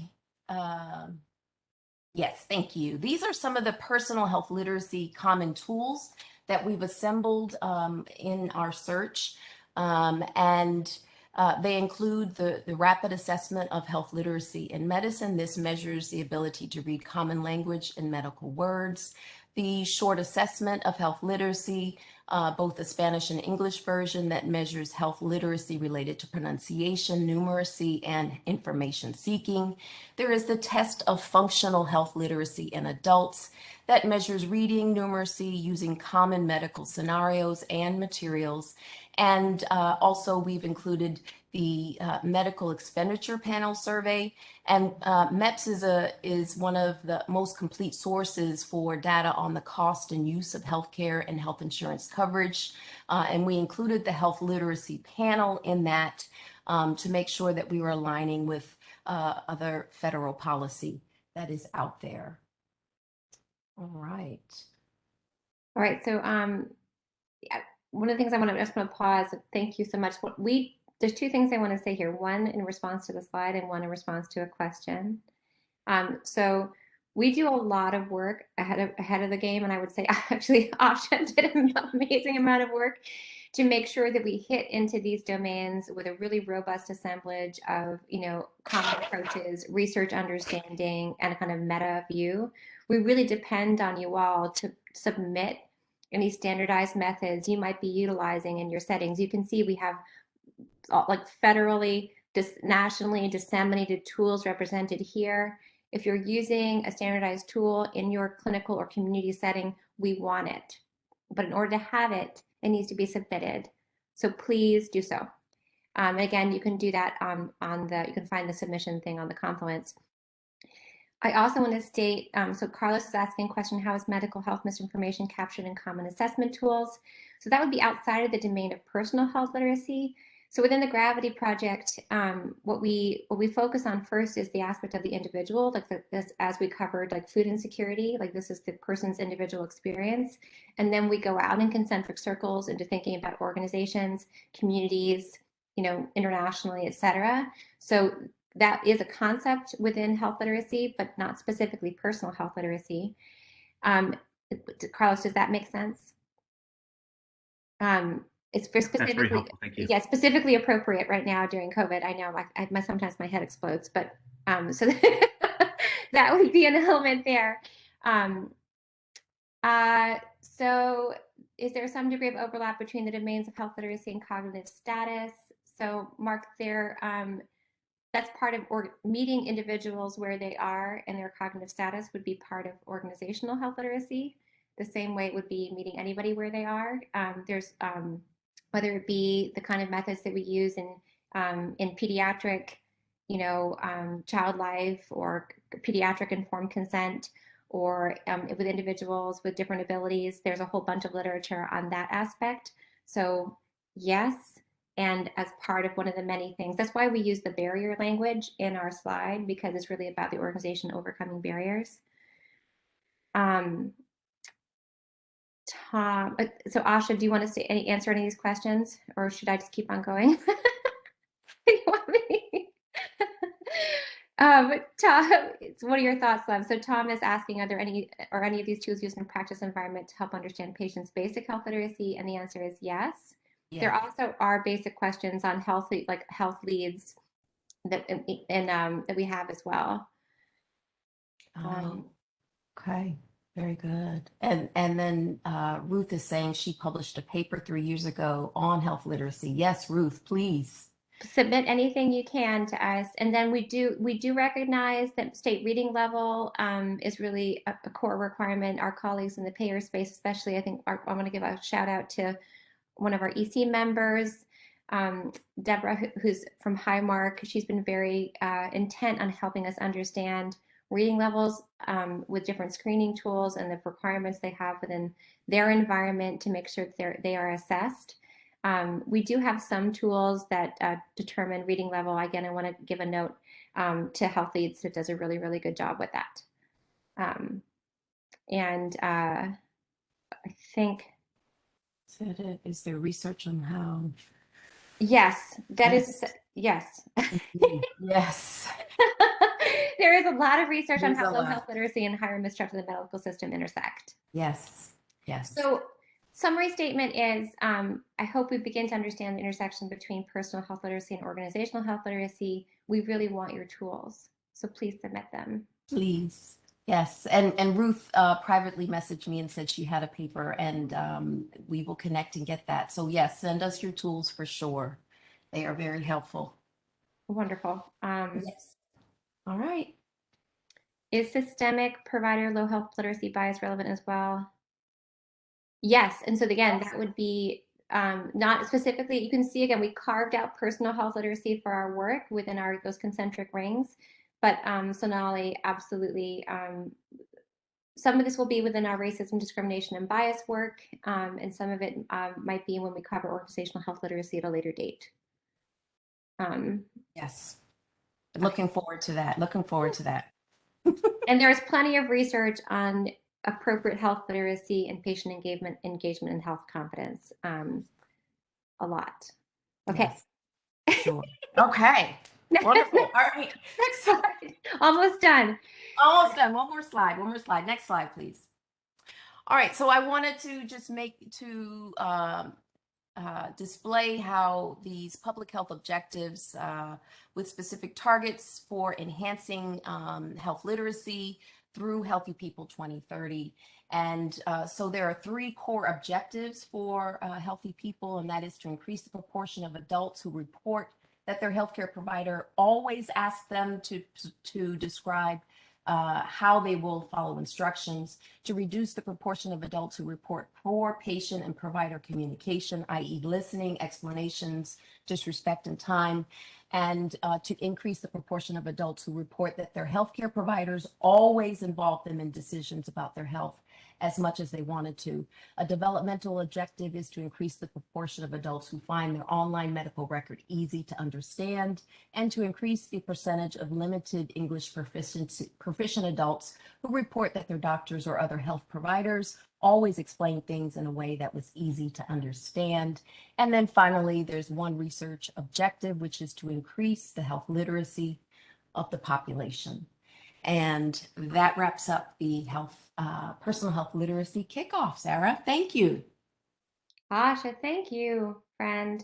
yes, thank you. These are some of the personal health literacy common tools that we've assembled in our search. They include the rapid assessment of health literacy in medicine. This measures the ability to read common language and medical words. The short assessment of health literacy, both the Spanish and English version that measures health literacy related to pronunciation, numeracy, and information seeking. There is the test of functional health literacy in adults that measures reading numeracy using common medical scenarios and materials. And also we've included the medical expenditure panel survey, and MEPS is one of the most complete sources for data on the cost and use of healthcare and health insurance coverage. And we included the health literacy panel in that to make sure that we were aligning with other federal policy that is out there. All right. All right. So one of the things I just want to pause. Thank you so much. There's 2 things I want to say here. One in response to the slide and one in response to a question. So we do a lot of work ahead of the game, and I would say actually Asha did an amazing amount of work to make sure that we hit into these domains with a really robust assemblage of common approaches, research understanding, and a kind of meta view. We really depend on you all to submit any standardized methods you might be utilizing in your settings. You can see we have like federally, nationally disseminated tools represented here. If you're using a standardized tool in your clinical or community setting, we want it. But in order to have it, it needs to be submitted. So please do so. Again, you can do that you can find the submission thing on the Confluence. I also want to state, so Carlos is asking a question, how is medical health misinformation captured in common assessment tools? So that would be outside of the domain of personal health literacy. So within the Gravity Project, what we focus on first is the aspect of the individual, like this, as we covered, like food insecurity, like this is the person's individual experience. And then we go out in concentric circles into thinking about organizations, communities, internationally, et cetera. So that is a concept within health literacy, but not specifically personal health literacy. Carlos, does that make sense? It's for specifically, that's very helpful. Thank you. Yeah, specifically appropriate right now during COVID. I know sometimes my head explodes, but so that would be an element there. So is there some degree of overlap between the domains of health literacy and cognitive status? So Mark, that's part of meeting individuals where they are, and their cognitive status would be part of organizational health literacy. The same way it would be meeting anybody where they are. There's whether it be the kind of methods that we use in pediatric, child life or pediatric informed consent, or with individuals with different abilities. There's a whole bunch of literature on that aspect. So yes. And as part of one of the many things, that's why we use the barrier language in our slide, because it's really about the organization overcoming barriers. Tom, so Asha, do you want to answer any of these questions, or should I just keep on going? You want me? Tom, what are your thoughts, Lev? So Tom is asking, are there any of these tools used in a practice environment to help understand patients' basic health literacy? And the answer is yes. Yeah. There also are basic questions on health leads that that we have as well. Okay, very good. And then Ruth is saying she published a paper 3 years ago on health literacy. Yes, Ruth, please submit anything you can to us. And then we do recognize that state reading level is really a core requirement. Our colleagues in the payer space, especially, I want to give a shout out to one of our EC members, Deborah, who's from Highmark. She's been very intent on helping us understand reading levels with different screening tools and the requirements they have within their environment to make sure that they are assessed. We do have some tools that determine reading level. Again, I want to give a note to Health Leads that does a really, really good job with that. I think. Is there research on how? Yes, that is, yes. Yes. There is a lot of research on how low health literacy and higher mistrust of the medical system intersect. Yes, yes. So summary statement is, I hope we begin to understand the intersection between personal health literacy and organizational health literacy. We really want your tools, so please submit them. Please. Yes, and Ruth privately messaged me and said she had a paper, and we will connect and get that. So yes, send us your tools for sure. They are very helpful. Wonderful. Yes. All right. Is systemic provider low health literacy bias relevant as well? Yes, and so again, that would be not specifically, you can see again, we carved out personal health literacy for our work within those concentric rings. But Sonali, absolutely. Some of this will be within our racism, discrimination, and bias work, and some of it might be when we cover organizational health literacy at a later date. Yes. Looking forward to that. Looking forward to that. And there's plenty of research on appropriate health literacy and patient engagement and health confidence. A lot. Okay. Yes. Sure. Okay. Wonderful. All right. Next slide. Almost done. Almost done. One more slide. One more slide. Next slide, please. All right. So I wanted to just display how these public health objectives with specific targets for enhancing health literacy through Healthy People 2030. And so there are 3 core objectives for Healthy People, and that is to increase the proportion of adults who report that their healthcare provider always asks them to describe how they will follow instructions to reduce the proportion of adults who report poor patient and provider communication, i.e. listening, explanations, disrespect, and time, and to increase the proportion of adults who report that their healthcare providers always involve them in decisions about their health as much as they wanted to. A developmental objective is to increase the proportion of adults who find their online medical record easy to understand, and to increase the percentage of limited English proficient adults who report that their doctors or other health providers always explain things in a way that was easy to understand. And then finally, there's one research objective, which is to increase the health literacy of the population. And that wraps up the personal health literacy kickoff. Sarah, thank you. Asha, thank you, friend.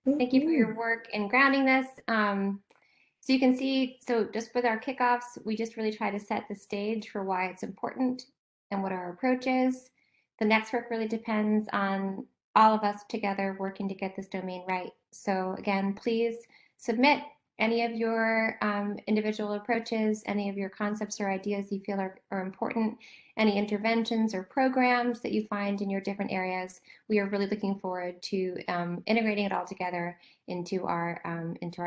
Thank you for your work in grounding this. So you can see, so just with our kickoffs, we just really try to set the stage for why it's important and what our approach is. The next work really depends on all of us together working to get this domain right. So again, please submit any of your individual approaches, any of your concepts or ideas you feel are important, any interventions or programs that you find in your different areas. We are really looking forward to integrating it all together into our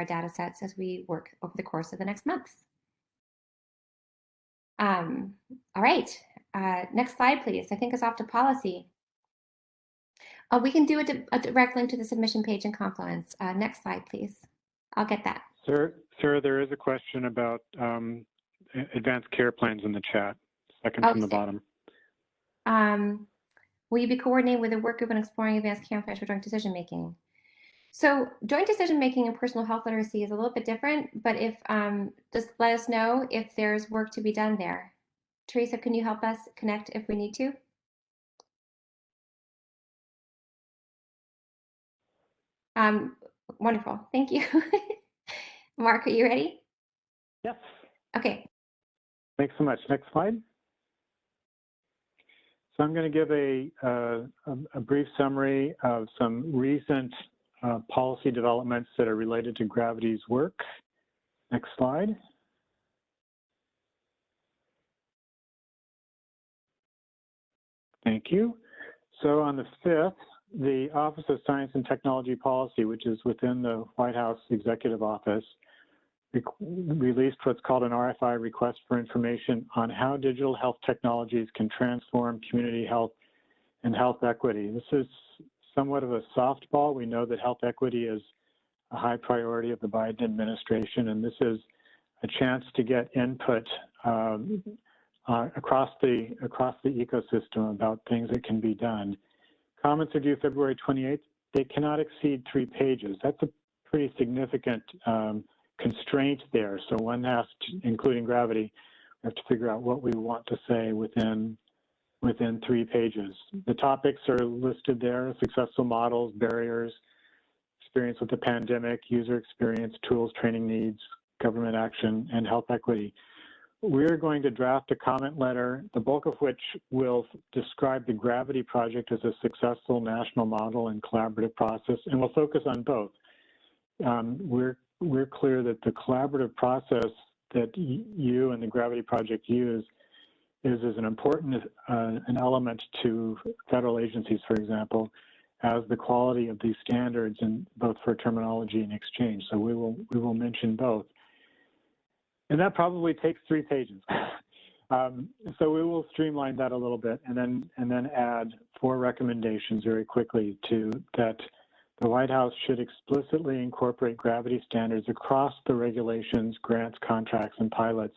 data sets as we work over the course of the next months. All right, next slide, please. I think it's off to policy. We can do a direct link to the submission page in Confluence. Next slide, please. I'll get that. Sir, there is a question about advanced care plans in the chat, second from the bottom. Will you be coordinating with a work group and exploring advanced care plans for joint decision making? So joint decision making and personal health literacy is a little bit different, but if just let us know if there's work to be done there. Teresa, can you help us connect if we need to? Wonderful, thank you. Mark, are you ready? Yes. Okay. Thanks so much. Next slide. So I'm going to give a brief summary of some recent policy developments that are related to Gravity's work. Next slide. Thank you. So on the 5th, the Office of Science and Technology Policy, which is within the White House Executive Office, released what's called an RFI, request for information on how digital health technologies can transform community health and health equity. This is somewhat of a softball. We know that health equity is a high priority of the Biden administration, and this is a chance to get input across the ecosystem about things that can be done. Comments are due February 28th. They cannot exceed 3 pages. That's a pretty significant constraint there. So one has to, including Gravity, we have to figure out what we want to say within 3 pages. The topics are listed there: successful models, barriers, experience with the pandemic, user experience, tools, training needs, government action, and health equity. We're going to draft a comment letter, the bulk of which will describe the Gravity project as a successful national model and collaborative process, and we'll focus on both. We're clear that the collaborative process that you and the Gravity project use is an important an element to federal agencies, for example, as the quality of these standards, and both for terminology and exchange. So we will mention both. And that probably takes 3 pages. So we will streamline that a little bit, and then add 4 recommendations very quickly to that. The White House should explicitly incorporate Gravity standards across the regulations, grants, contracts, and pilots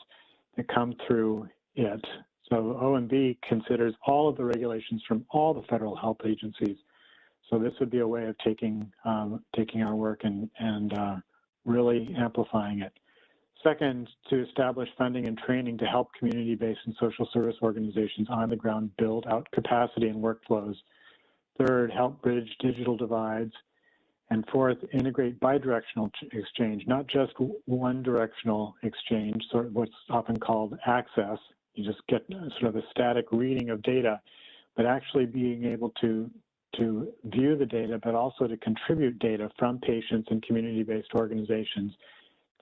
that come through it. So OMB considers all of the regulations from all the federal health agencies. So this would be a way of taking our work and really amplifying it. Second, to establish funding and training to help community-based and social service organizations on the ground build out capacity and workflows. Third, help bridge digital divides. And fourth, integrate bidirectional exchange, not just one directional exchange, sort of what's often called access. You just get sort of a static reading of data, but actually being able to view the data, but also to contribute data from patients and community-based organizations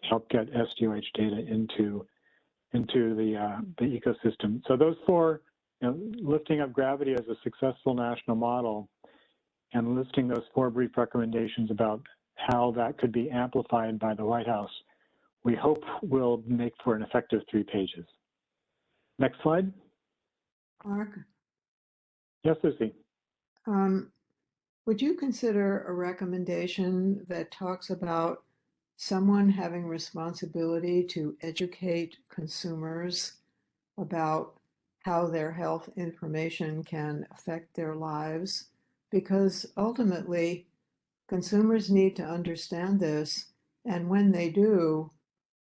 to help get SDOH data into into the ecosystem. So those four, lifting up gravity as a successful national model and listing those four brief recommendations about how that could be amplified by the White House, we hope will make for an effective 3 pages. Next slide. Mark, Yes, Lucy. would you consider a recommendation that talks about someone having responsibility to educate consumers about how their health information can affect their lives? Because ultimately, consumers need to understand this, and when they do,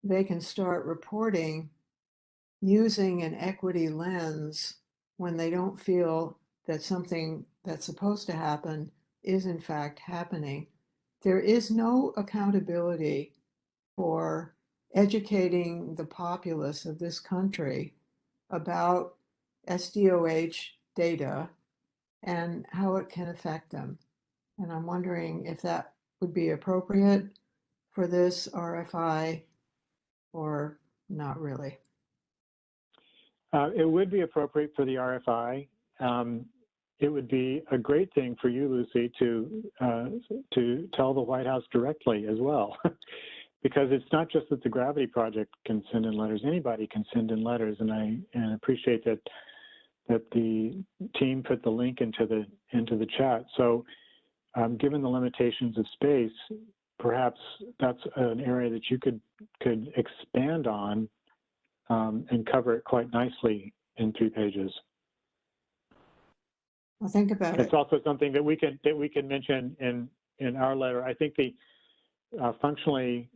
they can start reporting using an equity lens when they don't feel that something that's supposed to happen is in fact happening. There is no accountability for educating the populace of this country about SDOH data and how it can affect them. And I'm wondering if that would be appropriate for this RFI or not really. It would be appropriate for the RFI. It would be a great thing for you, Lucy, to tell the White House directly as well, because it's not just that the Gravity Project can send in letters; anybody can send in letters, and I appreciate that the team put the link into the chat. So, given the limitations of space, perhaps that's an area that you could expand on and cover it quite nicely in 3 pages. Well, think about It's it. also something that we can mention in our letter. I think the functionally,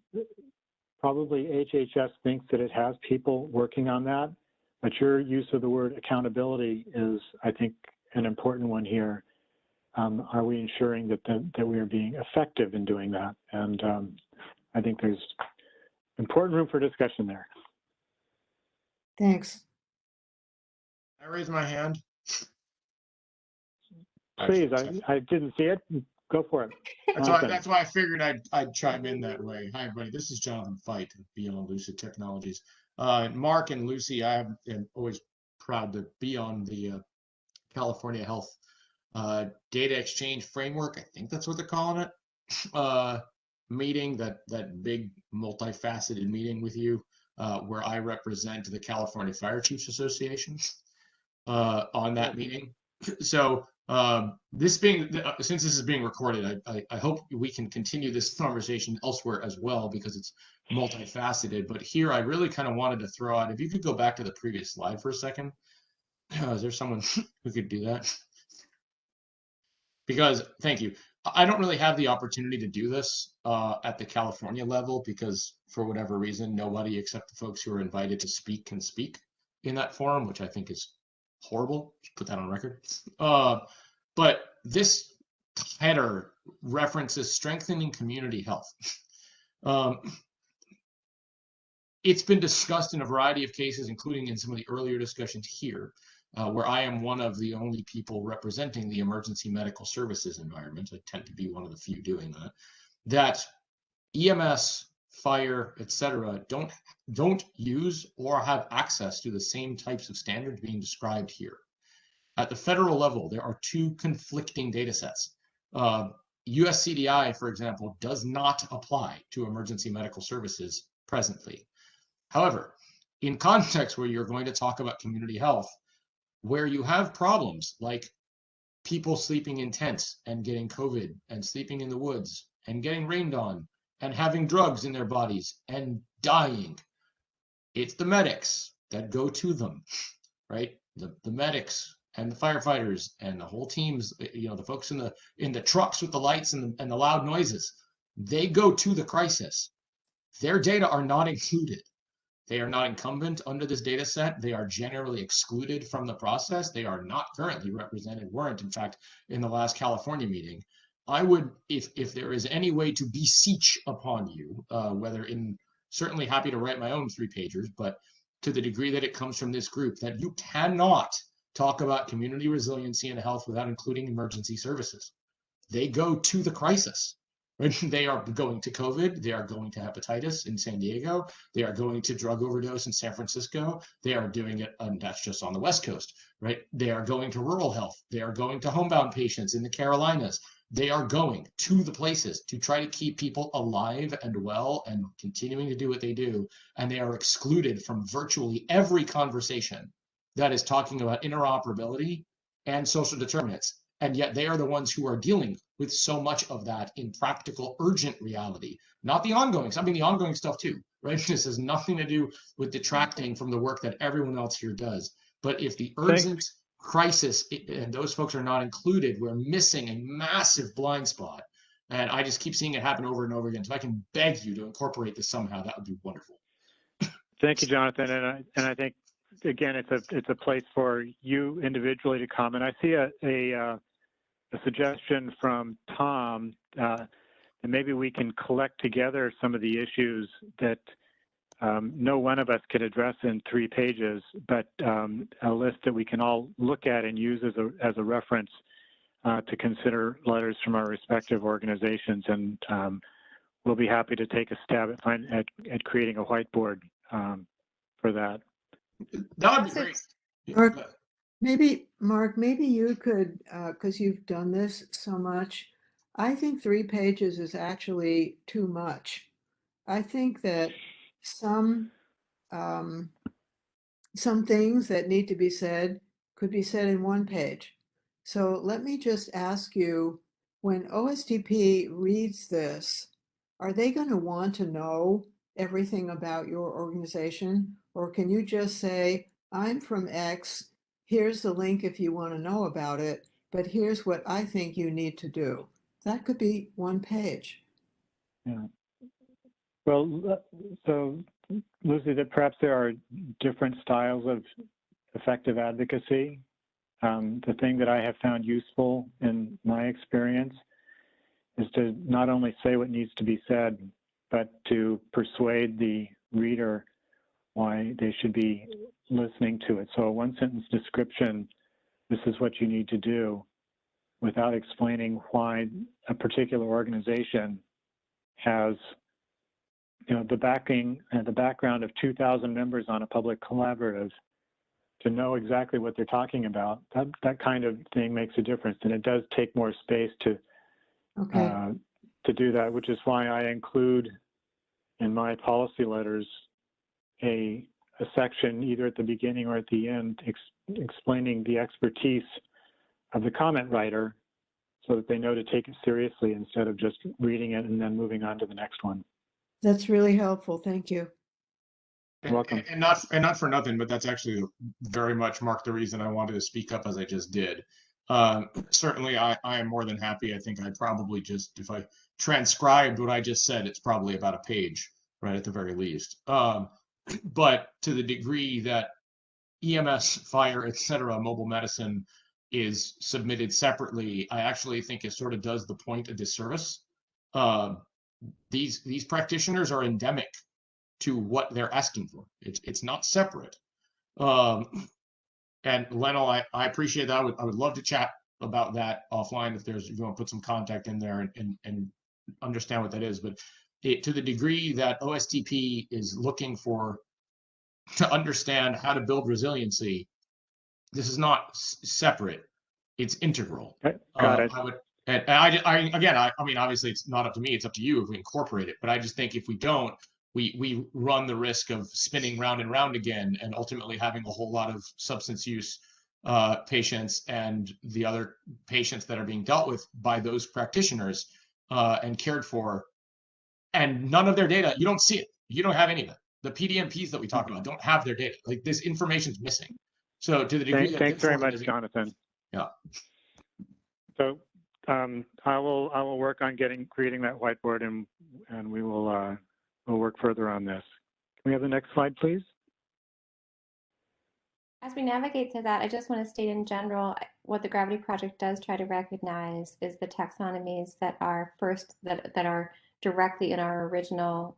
probably HHS thinks that it has people working on that, but your use of the word accountability is, I think, an important one here. Are we ensuring that we are being effective in doing that? And I think there's important room for discussion there. Thanks. I raise my hand. Please, I didn't see it. Go for it. That's why I figured I'd chime in that way. Hi, everybody. This is Jonathan Fite of Beyond Lucid Technologies. Mark and Lucy, I am always proud to be on the California Health Data Exchange Framework. I think that's what they're calling it. Meeting, that big multifaceted meeting with you, where I represent the California Fire Chiefs Association on that meeting. So since this is being recorded, I hope we can continue this conversation elsewhere as well, because it's multifaceted. But here I really kind of wanted to throw out, if you could go back to the previous slide for a second. Is there someone who could do that? Because, thank you. I don't really have the opportunity to do this at the California level, because for whatever reason, nobody except the folks who are invited to speak can speak in that forum, which I think is horrible. Just put that on record. But this header references strengthening community health. It's been discussed in a variety of cases, including in some of the earlier discussions here, where I am one of the only people representing the emergency medical services environment. I tend to be one of the few doing that. That EMS, fire, etc., don't use or have access to the same types of standards being described here. At the federal level, there are 2 conflicting data sets. US CDI, for example, does not apply to emergency medical services presently. However, in context where you're going to talk about community health, where you have problems like people sleeping in tents and getting COVID and sleeping in the woods and getting rained on and having drugs in their bodies and dying, it's the medics that go to them, right? The medics and the firefighters and the whole teams, the folks in the trucks with the lights and the loud noises, they go to the crisis. Their data are not included. They are not incumbent under this data set. They are generally excluded from the process. They are not currently represented, weren't, in fact, in the last California meeting. I would, if there is any way to beseech upon you, certainly happy to write my own 3-pagers, but to the degree that it comes from this group, that you cannot talk about community resiliency and health without including emergency services. They go to the crisis. Right? They are going to COVID. They are going to hepatitis in San Diego. They are going to drug overdose in San Francisco. They are doing it, and that's just on the West Coast, right? They are going to rural health. They are going to homebound patients in the Carolinas. They are going to the places to try to keep people alive and well and continuing to do what they do. And they are excluded from virtually every conversation that is talking about interoperability and social determinants. And yet they are the ones who are dealing with so much of that in practical, urgent reality, not the ongoing. I mean, the ongoing stuff too, right? This has nothing to do with detracting from the work that everyone else here does. But if the urgent crisis, and those folks are not included, we're missing a massive blind spot. And I just keep seeing it happen over and over again. So I can beg you to incorporate this somehow. That would be wonderful. Thank you, Jonathan. And I think, again, it's a place for you individually to comment. I see a suggestion from Tom that maybe we can collect together some of the issues that no one of us could address in 3 pages, but a list that we can all look at and use as a reference to consider letters from our respective organizations. And we'll be happy to take a stab at creating a whiteboard for that. That would be great. Mark, maybe you could, because you've done this so much, I think 3 pages is actually too much. I think that some things that need to be said could be said in 1 page. So let me just ask you, when OSTP reads this, are they going to want to know everything about your organization? Or can you just say, I'm from X, here's the link if you want to know about it, but here's what I think you need to do. That could be 1 page. Yeah. Well, so Lucy, that perhaps there are different styles of effective advocacy. The thing that I have found useful in my experience is to not only say what needs to be said, but to persuade the reader why they should be listening to it. So a 1-sentence description, this is what you need to do, without explaining why a particular organization has, the backing and the background of 2,000 members on a public collaborative, to know exactly what they're talking about. That kind of thing makes a difference, and it does take more space to do that, which is why I include in my policy letters a section either at the beginning or at the end explaining the expertise of the comment writer, so that they know to take it seriously instead of just reading it and then moving on to the next one. That's really helpful. Thank you. You're welcome. And not for nothing, but that's actually very much, Mark, the reason I wanted to speak up as I just did. Certainly, I am more than happy. I think I probably just, if I transcribed what I just said, it's probably about a page, right, at the very least. But to the degree that EMS, fire, et cetera, mobile medicine is submitted separately, I actually think it sort of does the point a disservice. These practitioners are endemic to what they're asking for. It's not separate. And Leno, I appreciate that. I would love to chat about that offline if you want to put some contact in there and understand what that is. But to the degree that OSTP is looking to understand how to build resiliency, this is not separate. It's integral. Got it. I mean, obviously it's not up to me, it's up to you if we incorporate it. But I just think if we don't, we run the risk of spinning round and round again and ultimately having a whole lot of substance use patients and the other patients that are being dealt with by those practitioners and cared for. And none of their data, you don't see it. You don't have any of it. The PDMPs that we talk about don't have their data. Like, this information is missing. So to the degree that thanks very much, Jonathan. Yeah. So I will work on creating that whiteboard, and we will we'll work further on this. Can we have the next slide, please? As we navigate through that, I just want to state in general, what the Gravity Project does try to recognize is the taxonomies that are that are directly in our original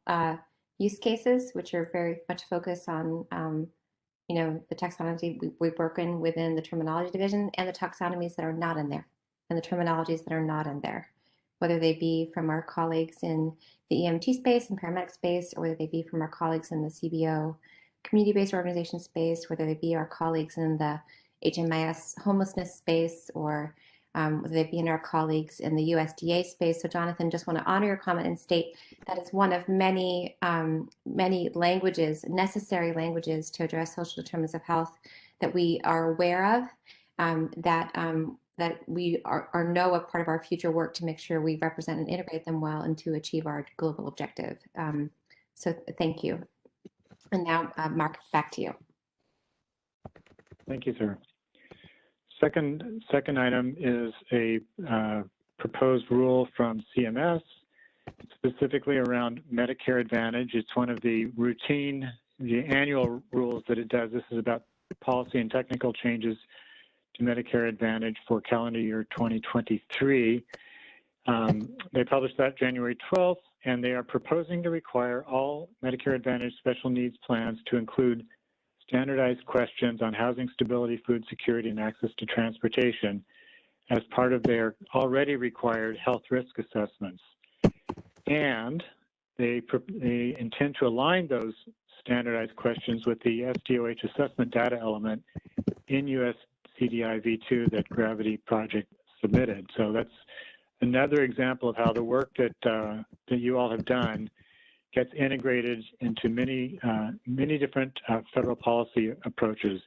use cases, which are very much focused on the taxonomy we've broken within the terminology division, and the taxonomies that are not in there, and the terminologies that are not in there. whether they be from our colleagues in the EMT space and paramedic space, or whether they be from our colleagues in the CBO community-based organization space, whether they be our colleagues in the HMIS homelessness space, or whether they be in our colleagues in the USDA space. So Jonathan, just want to honor your comment and state that is one of many, many languages, necessary languages to address social determinants of health that we are aware of, that we are know a part of our future work to make sure we represent and integrate them well and to achieve our global objective. So thank you. And now, Mark, back to you. Thank you, sir. Second item is a proposed rule from CMS, specifically around Medicare Advantage. It's one of the annual rules that it does. This is about policy and technical changes to Medicare Advantage for calendar year 2023. They published that January 12th, and they are proposing to require all Medicare Advantage special needs plans to include standardized questions on housing stability, food security, and access to transportation as part of their already required health risk assessments. And they intend to align those standardized questions with the SDOH assessment data element in US CDI V2 that Gravity Project submitted. So that's another example of how the work that you all have done gets integrated into many different federal policy approaches.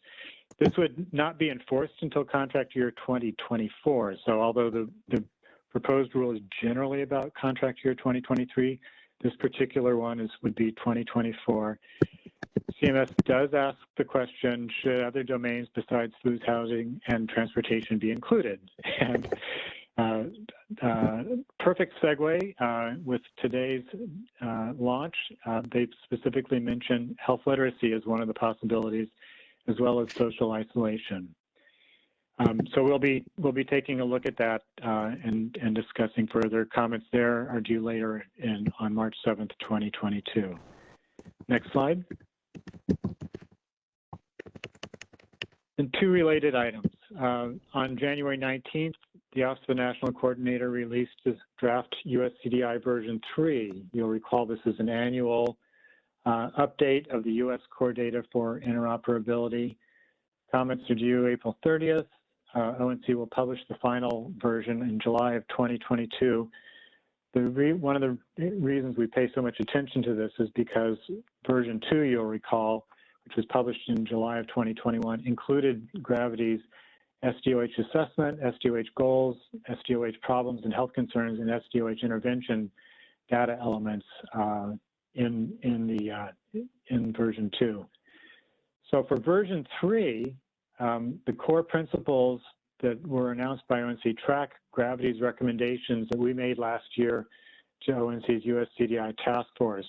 This would not be enforced until contract year 2024. So although the proposed rule is generally about contract year 2023, this particular one would be 2024. CMS does ask the question, should other domains besides food, housing, and transportation be included? And perfect segue with today's launch. They've specifically mentioned health literacy as one of the possibilities, as well as social isolation. So we'll be taking a look at that and discussing further. Comments there are due later on March 7th, 2022. Next slide. And two related items. On January 19th, the Office of the National Coordinator released this draft USCDI version 3. You'll recall this is an annual update of the US core data for interoperability. Comments are due April 30th. ONC will publish the final version in July of 2022. One of the reasons we pay so much attention to this is because version 2, you'll recall, which was published in July of 2021, included Gravity's SDOH assessment, SDOH goals, SDOH problems and health concerns, and SDOH intervention data elements in version 2. So for version 3, the core principles that were announced by ONC track Gravity's recommendations that we made last year to ONC's USCDI task force.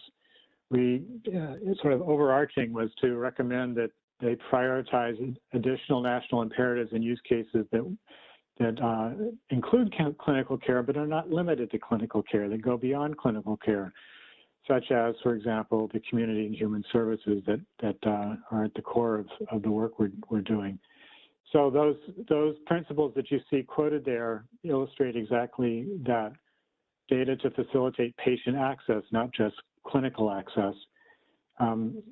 Sort of overarching was to recommend that they prioritize additional national imperatives and use cases that include clinical care, but are not limited to clinical care, that go beyond clinical care, such as, for example, the community and human services that are at the core of the work we're doing. So those principles that you see quoted there illustrate exactly that: data to facilitate patient access, not just clinical access.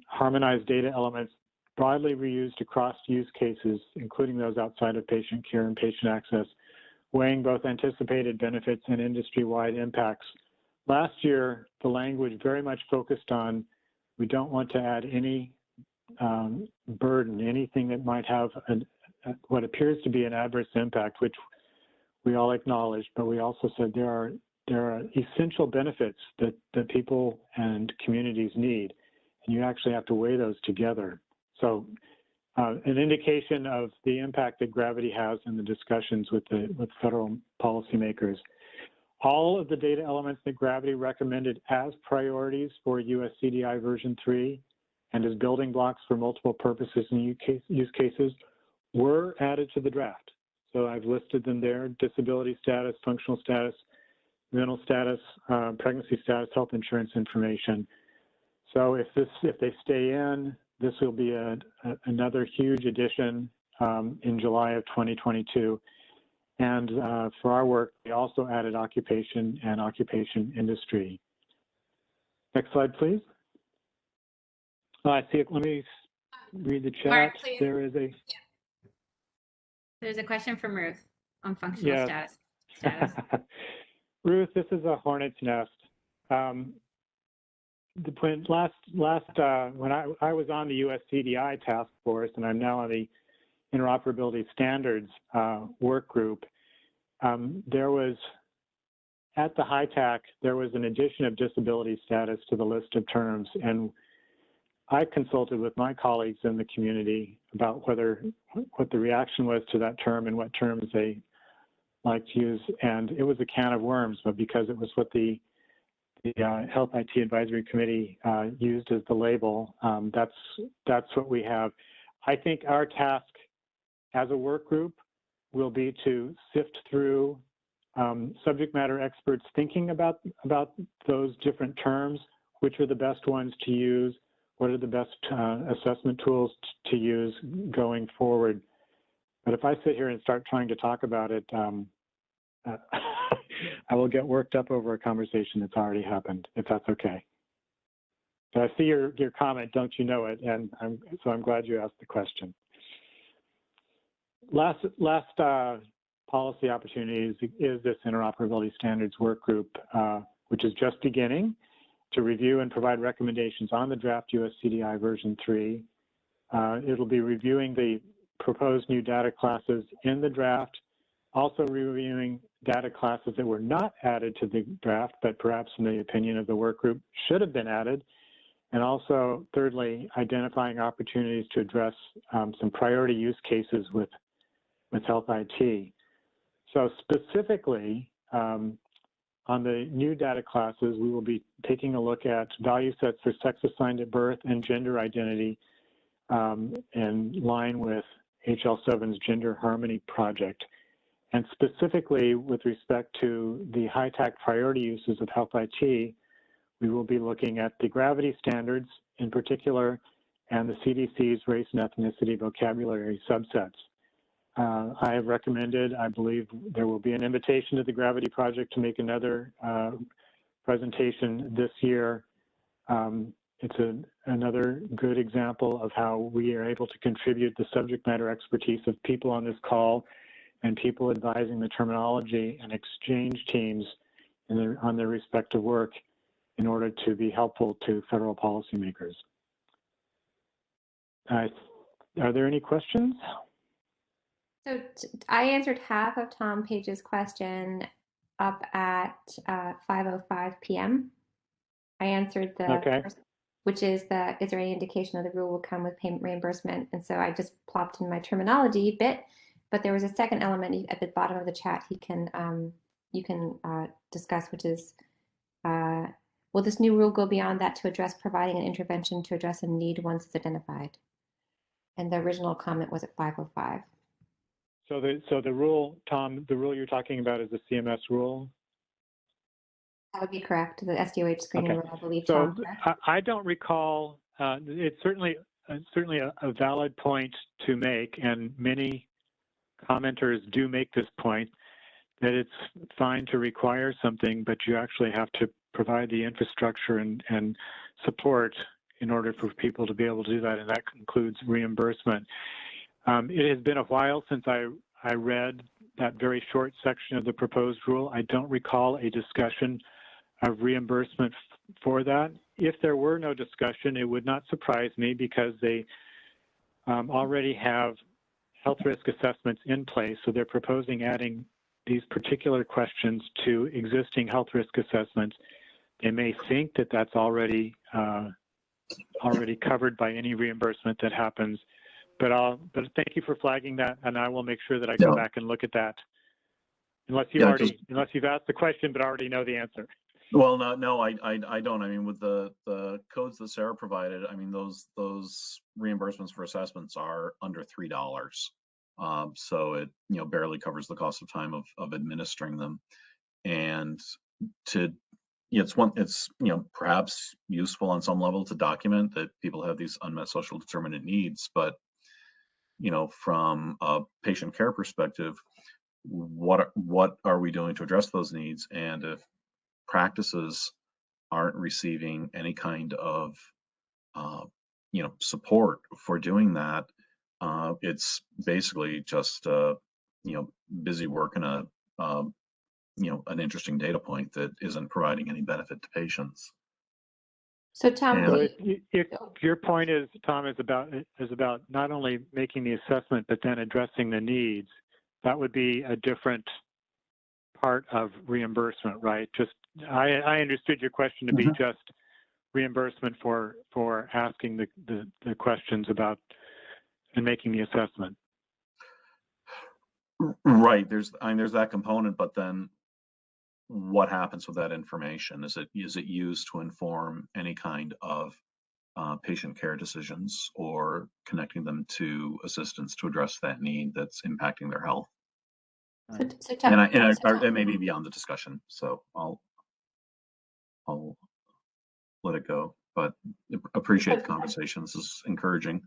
Harmonized data elements broadly reused across use cases, including those outside of patient care and patient access, weighing both anticipated benefits and industry-wide impacts. Last year, the language very much focused on, we don't want to add any burden, anything that might have what appears to be an adverse impact, which we all acknowledge, but we also said there are essential benefits that people and communities need, and you actually have to weigh those together. So an indication of the impact that Gravity has in the discussions with federal policymakers. All of the data elements that Gravity recommended as priorities for USCDI version 3 and as building blocks for multiple purposes and use cases were added to the draft. So I've listed them there: disability status, functional status, mental status, pregnancy status, health insurance information. So if they stay in, this will be another huge addition in July of 2022. And for our work, we also added occupation and occupation industry. Next slide, please. I see it. Let me read the chat. Mark, please. There's a question from Ruth on functional status. Ruth, this is a hornet's nest. When I was on the US CDI task force, and I'm now on the interoperability standards work group, there was, at the HITAC, there was an addition of disability status to the list of terms. And I consulted with my colleagues in the community about what the reaction was to that term and what terms they like to use. And it was a can of worms, but because it was what the Health IT Advisory Committee used as the label, that's what we have. I think our task as a work group will be to sift through subject matter experts thinking about those different terms, which are the best ones to use, what are the best assessment tools to use going forward. But if I sit here and start trying to talk about it, I will get worked up over a conversation that's already happened, if that's okay. But I see your comment, don't you know it? And so I'm glad you asked the question. Last policy opportunity is this interoperability standards work group, which is just beginning to review and provide recommendations on the draft US CDI version 3. It'll be reviewing the proposed new data classes in the draft, also reviewing data classes that were not added to the draft, but perhaps in the opinion of the work group should have been added. And also, thirdly, identifying opportunities to address some priority use cases with Health IT. So specifically, on the new data classes, we will be taking a look at value sets for sex assigned at birth and gender identity in line with HL7's Gender Harmony project. And specifically with respect to the HITAC priority uses of Health IT, we will be looking at the gravity standards in particular and the CDC's race and ethnicity vocabulary subsets. I have recommended, I believe there will be an invitation to the Gravity Project to make another presentation this year. It's another good example of how we are able to contribute the subject matter expertise of people on this call and people advising the terminology and exchange teams on their respective work in order to be helpful to federal policymakers. Are there any questions? So I answered half of Tom Page's question up at 5:05 p.m. I answered the first, which is is there any indication that the rule will come with payment reimbursement? And so I just plopped in my terminology bit, but there was a second element at the bottom of the chat you can discuss, which is will this new rule go beyond that to address providing an intervention to address a need once it's identified? And the original comment was at 5:05. So the rule, Tom, the rule you're talking about is the CMS rule? That would be correct, the SDOH screening rule, I believe, so Tom. I don't recall, it's certainly a valid point to make, and many commenters do make this point, that it's fine to require something, but you actually have to provide the infrastructure and support in order for people to be able to do that, and that includes reimbursement. It has been a while since I read that very short section of the proposed rule. I don't recall a discussion of reimbursement for that. If there were no discussion, it would not surprise me because they already have health risk assessments in place. So they're proposing adding these particular questions to existing health risk assessments. They may think that that's already covered by any reimbursement that happens. But thank you for flagging that, and I will make sure that I go back and look at that. Unless you've asked the question but already know the answer. Well, no, I don't. I mean, with the codes that Sarah provided, I mean, those reimbursements for assessments are under $3. So it barely covers the cost of time of administering them, and it's perhaps useful on some level to document that people have these unmet social determinant needs, but from a patient care perspective, what are we doing to address those needs? And if practices aren't receiving any kind of support for doing that, it's basically just busy work and an interesting data point that isn't providing any benefit to patients. So Tom, So if your point is, Tom, is about not only making the assessment but then addressing the needs, that would be a different part of reimbursement, right? Just I understood your question to be just reimbursement for asking the questions about and making the assessment. Right. There's that component, but then what happens with that information? Is it used to inform any kind of patient care decisions or connecting them to assistance to address that need that's impacting their health? So Tom, It may be beyond the discussion, so I'll let it go. But appreciate the conversation. This is encouraging.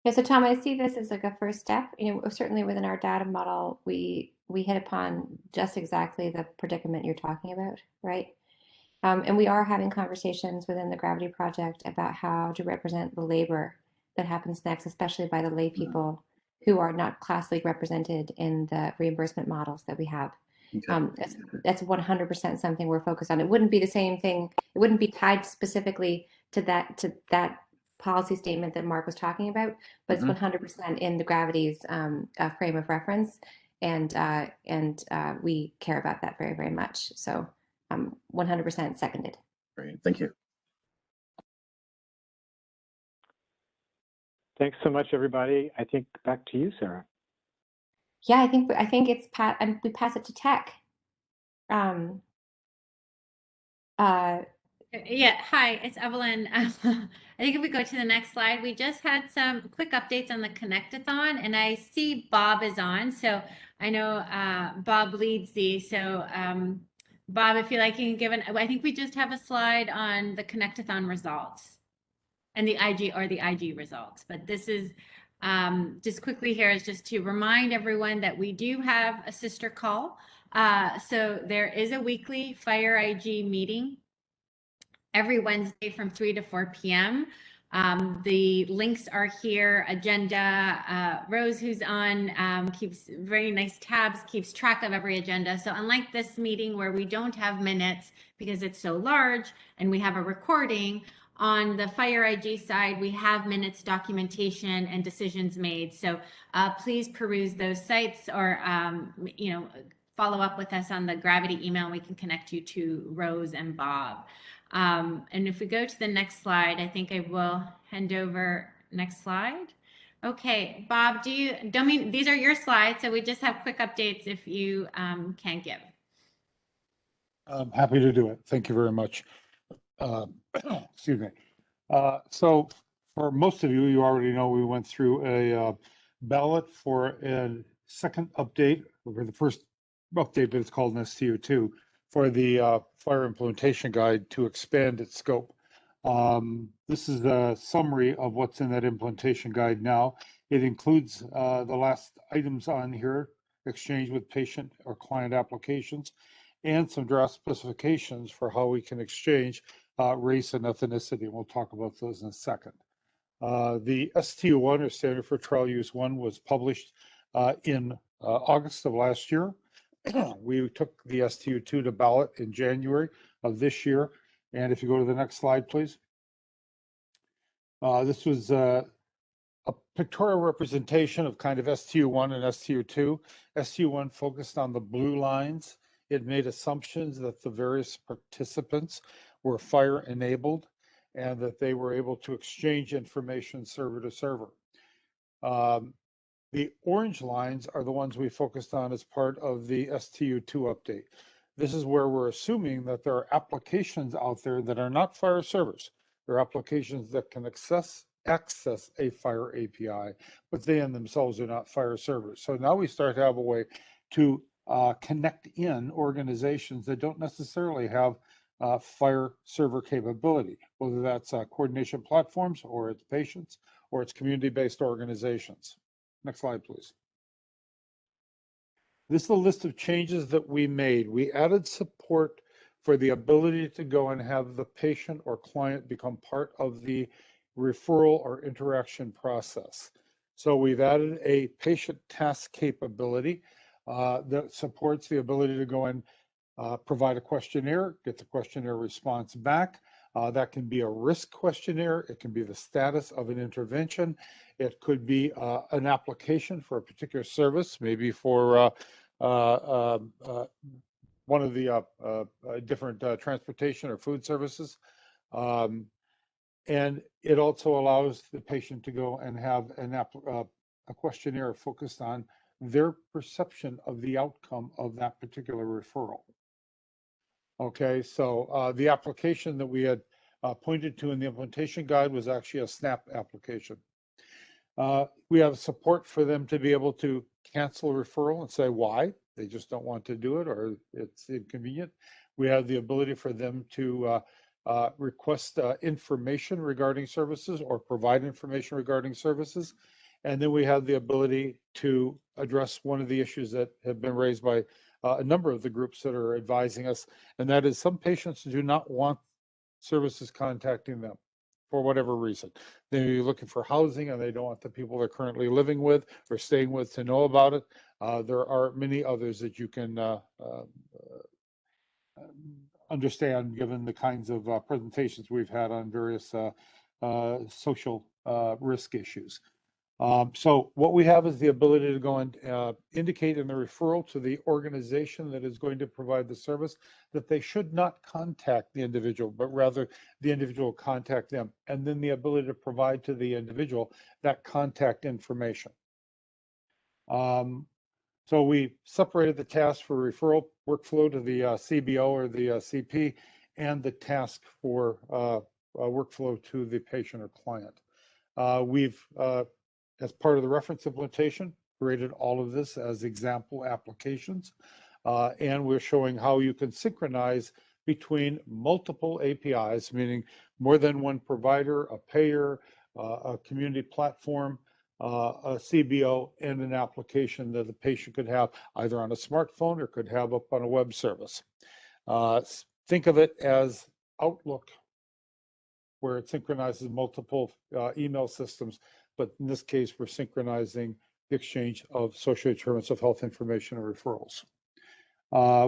yeah, so Tom, I see this as like a first step. Certainly within our data model, we hit upon just exactly the predicament you're talking about, right? And we are having conversations within the Gravity Project about how to represent the labor that happens next, especially by the lay people who are not classically represented in the reimbursement models that we have. Okay. That's 100% something we're focused on. It wouldn't be the same thing. It wouldn't be tied specifically to that policy statement that Mark was talking about, but it's 100% in the Gravity's frame of reference, and we care about that very, very much. So 100% seconded. Great, thank you. Thanks so much, everybody. I think back to you, Sarah. Yeah, I think it's we pass it to tech. Yeah, hi, it's Evelyn. I think if we go to the next slide, we just had some quick updates on the Connect-A-Thon, and I see Bob is on. So I know Bob leads these. So Bob, if you like, you can I think we just have a slide on the Connect-A-Thon results and the IG results. But this is just quickly here is just to remind everyone that we do have a sister call. So there is a weekly Fire IG meeting every Wednesday from 3 to 4 p.m. The links are here. Agenda, Rose, who's on, keeps very nice tabs, keeps track of every agenda. So unlike this meeting where we don't have minutes because it's so large and we have a recording, on the Fire IG side, we have minutes, documentation, and decisions made. So please peruse those sites or, follow up with us on the Gravity email. We can connect you to Rose and Bob. And if we go to the next slide, I think I will hand over next slide. Okay, Bob, these are your slides, so we just have quick updates if you can give. I'm happy to do it. Thank you very much. Excuse me. So for most of you, you already know we went through a ballot for a second update, or the first update, but it's called an STU2 for the fire implementation guide to expand its scope. This is a summary of what's in that implementation guide now. It includes the last items on here, exchange with patient or client applications, and some draft specifications for how we can exchange race and ethnicity. And we'll talk about those in a second. The STU1, or Standard for Trial Use 1, was published in August of last year. We took the STU2 to ballot in January of this year. And if you go to the next slide, please. This was a pictorial representation of kind of STU1 and STU2. STU1 focused on the blue lines. It made assumptions that the various participants were fire enabled and that they were able to exchange information server to server. The orange lines are the ones we focused on as part of the STU2 update. This is where we're assuming that there are applications out there that are not fire servers. There are applications that can access a fire API, but they in themselves are not fire servers. So now we start to have a way to connect in organizations that don't necessarily have fire server capability, whether that's coordination platforms or it's patients or it's community-based organizations. Next slide, please. This is a list of changes that we made. We added support for the ability to go and have the patient or client become part of the referral or interaction process. So we've added a patient task capability that supports the ability to go and provide a questionnaire, get the questionnaire response back. That can be a risk questionnaire. It can be the status of an intervention. It could be an application for a particular service, maybe for one of the different transportation or food services. And it also allows the patient to go and have a questionnaire focused on their perception of the outcome of that particular referral. Okay, so the application that we had pointed to in the implementation guide was actually a SNAP application. We have support for them to be able to cancel a referral and say why. They just don't want to do it or it's inconvenient. We have the ability for them to request information regarding services or provide information regarding services. And then we have the ability to address one of the issues that have been raised by a number of the groups that are advising us, and that is some patients do not want services contacting them for whatever reason. They're looking for housing and they don't want the people they're currently living with or staying with to know about it. There are many others that you can understand given the kinds of presentations we've had on various social risk issues. So what we have is the ability to go and indicate in the referral to the organization that is going to provide the service that they should not contact the individual, but rather the individual contact them, and then the ability to provide to the individual that contact information. So we separated the task for referral workflow to the CBO or the CP and the task for workflow to the patient or client. We've as part of the reference implementation, created all of this as example applications. And we're showing how you can synchronize between multiple APIs, meaning more than one provider, a payer, a community platform, a CBO, and an application that the patient could have either on a smartphone or could have up on a web service. Think of it as Outlook, where it synchronizes multiple email systems. But in this case, we're synchronizing the exchange of social determinants of health information and referrals.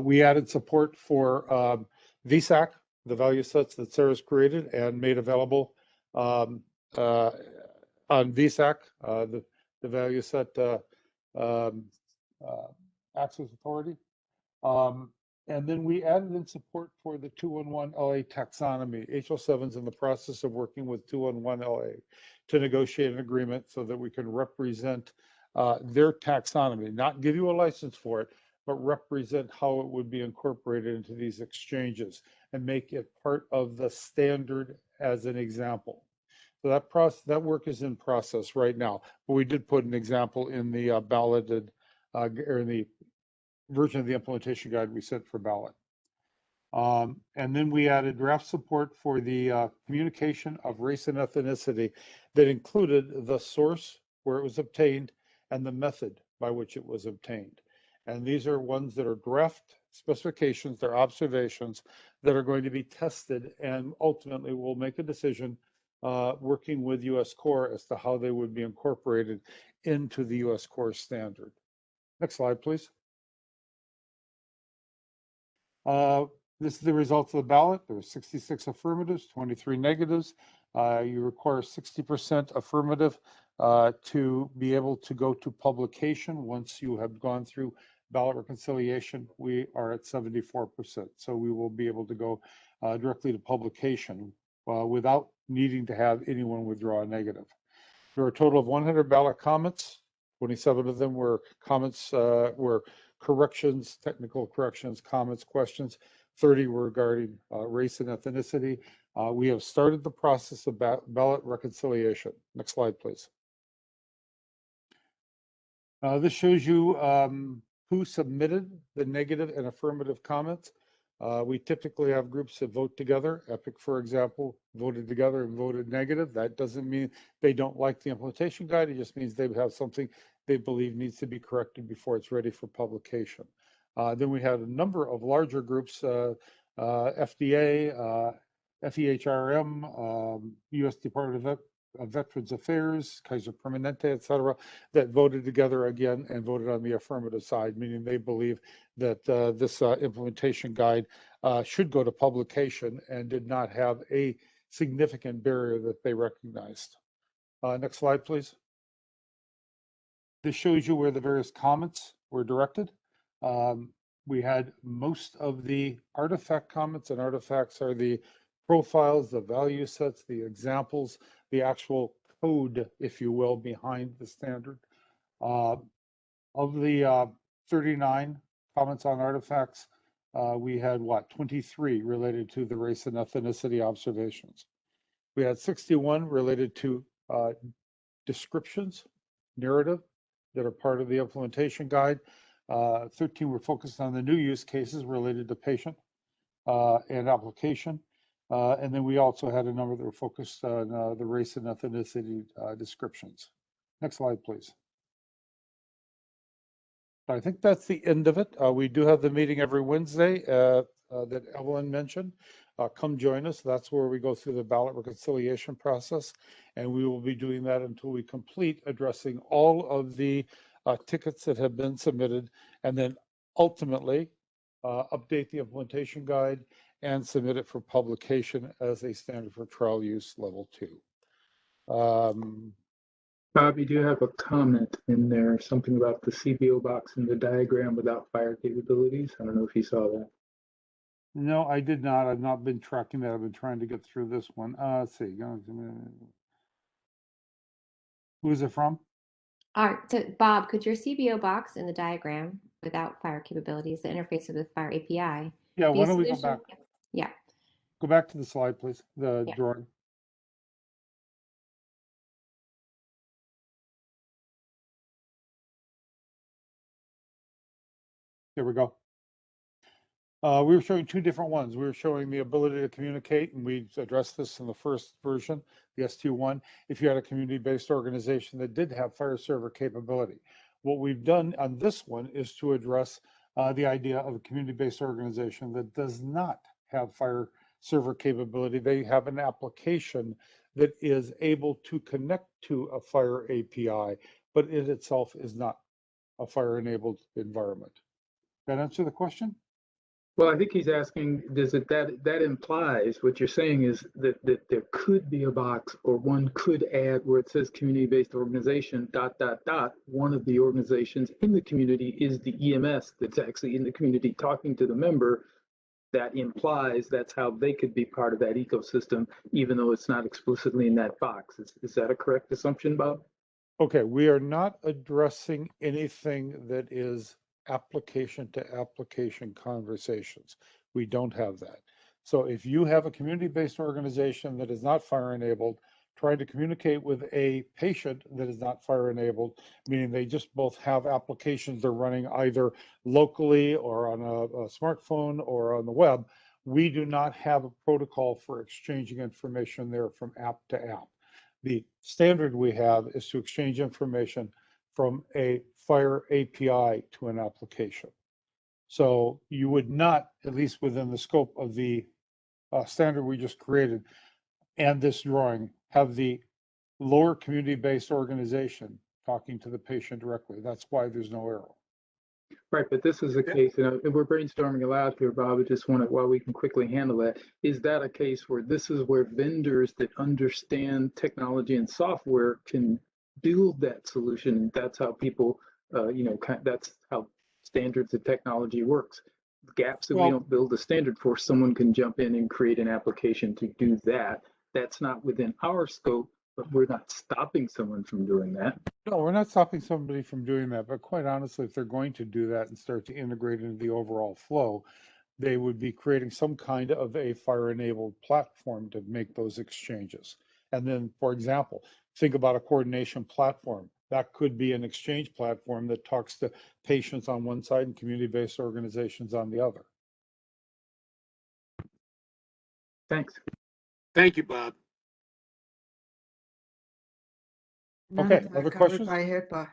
We added support for Vsac, the value sets that Sarah's created and made available on Vsac, the value set access authority. And then we added in support for the 211 LA taxonomy. HL7's in the process of working with 211 LA to negotiate an agreement so that we can represent their taxonomy, not give you a license for it, but represent how it would be incorporated into these exchanges and make it part of the standard as an example. So that work is in process right now, but we did put an example in the balloted or in the version of the implementation guide we sent for Ballot. And then we added draft support for the communication of race and ethnicity that included the source where it was obtained and the method by which it was obtained. And these are ones that are draft specifications, they're observations that are going to be tested, and ultimately we'll make a decision working with US Core as to how they would be incorporated into the US Core standard. Next slide, please. This is the results of the ballot. There were 66 affirmatives, 23 negatives. You require 60% affirmative to be able to go to publication. Once you have gone through ballot reconciliation, we are at 74%. So we will be able to go directly to publication without needing to have anyone withdraw a negative. There were a total of 100 ballot comments. 27 of them were comments, were corrections, technical corrections, comments, questions. 30 were regarding race and ethnicity. We have started the process of ballot reconciliation. Next slide, please. This shows you who submitted the negative and affirmative comments. We typically have groups that vote together. Epic, for example, voted together and voted negative. That doesn't mean they don't like the implementation guide. It just means they have something they believe needs to be corrected before it's ready for publication. Then we had a number of larger groups, FDA, FEHRM, U.S. Department of Veterans Affairs, Kaiser Permanente, et cetera, that voted together again and voted on the affirmative side, meaning they believe that this implementation guide should go to publication and did not have a significant barrier that they recognized. Next slide, please. This shows you where the various comments were directed. We had most of the artifact comments, and artifacts are the profiles, the value sets, the examples, the actual code, if you will, behind the standard. Of the 39 comments on artifacts, we had 23 related to the race and ethnicity observations. We had 61 related to descriptions, narrative, that are part of the implementation guide. 13 were focused on the new use cases related to patient and application. And then we also had a number that were focused on the race and ethnicity descriptions. Next slide, please. I think that's the end of it. We do have the meeting every Wednesday that Evelyn mentioned. Come join us. That's where we go through the ballot reconciliation process, and we will be doing that until we complete addressing all of the tickets that have been submitted, and then ultimately update the implementation guide and submit it for publication as a standard for trial use level 2. Bob, you do have a comment in there, something about the CBO box in the diagram without fire capabilities. I don't know if you saw that. No, I did not. I've not been tracking that. I've been trying to get through this one. Let's see. Who is it from? All right, so Bob, could your CBO box in the diagram without fire capabilities, the interface with Fire API? Yeah, be why a don't we go solution? back? Yeah. Go back to the slide, please. The Yeah. drawing. There we go. We were showing two different ones. We were showing the ability to communicate, and we addressed this in the first version, the ST1, if you had a community-based organization that did have fire server capability. What we've done on this one is to address the idea of a community-based organization that does not have fire server capability. They have an application that is able to connect to a fire API, but it itself is not a fire-enabled environment. That answer the question? Well, I think he's asking, does it that implies what you're saying is that there could be a box, or one could add where it says community-based organization ... One of the organizations in the community is the EMS that's actually in the community talking to the member. That implies that's how they could be part of that ecosystem, even though it's not explicitly in that box. Is that a correct assumption, Bob? Okay, we are not addressing anything that is application to application conversations. We don't have that. So if you have a community-based organization that is not fire enabled, trying to communicate with a patient that is not fire enabled, meaning they just both have applications they're running either locally or on a smartphone or on the web, we do not have a protocol for exchanging information there from app to app. The standard we have is to exchange information from a Fire API to an application. So you would not, at least within the scope of the standard we just created and this drawing, have the lower community-based organization talking to the patient directly. That's why there's no arrow. Right, but this is a case, and we're brainstorming aloud here, Bob. I just want to, while we can quickly handle that, is that a case where this is where vendors that understand technology and software can build that solution? That's how people, that's how standards of technology works. Gaps that we don't build a standard for, someone can jump in and create an application to do that. That's not within our scope, but we're not stopping someone from doing that. No, we're not stopping somebody from doing that, but quite honestly, if they're going to do that and start to integrate into the overall flow, they would be creating some kind of a fire-enabled platform to make those exchanges. And then, for example, think about a coordination platform. That could be an exchange platform that talks to patients on one side and community-based organizations on the other. Thanks. Thank you, Bob. None Okay, of that other covered questions? by HIPAA.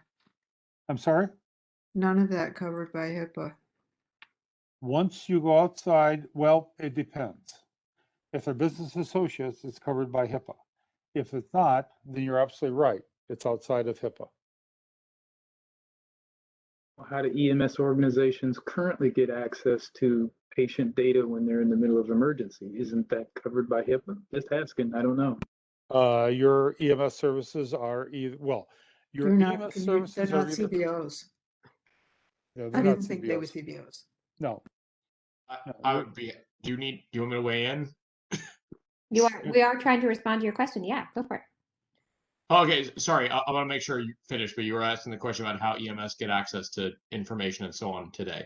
I'm sorry? None of that covered by HIPAA. Once you go outside, well, it depends. If they're business associates, it's covered by HIPAA. If it's not, then you're absolutely right. It's outside of HIPAA. How do EMS organizations currently get access to patient data when they're in the middle of emergency? Isn't that covered by HIPAA? Just asking, I don't know. Your EMS services are your They're not, EMS they're services not are either, CBOs. yeah, I they're not didn't think they were CBOs. CBOs. No. I would be. Do you want me to weigh in? We are trying to respond to your question. Yeah, go for it. Okay, sorry. I want to make sure you finish, but you were asking the question about how EMS get access to information and so on today.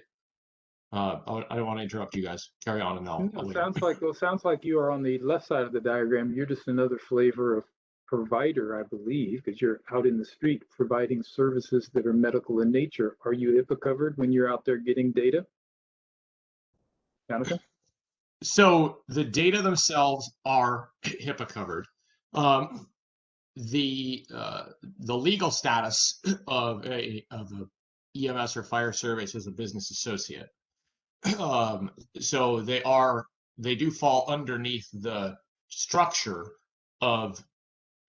I don't want to interrupt you guys. Carry on, and I'll It sounds like you are on the left side of the diagram. You're just another flavor of provider, I believe, because you're out in the street providing services that are medical in nature. Are you HIPAA covered when you're out there getting data? Jonathan? So the data themselves are HIPAA covered. The legal status of a EMS or fire service is a business associate. So they do fall underneath the structure of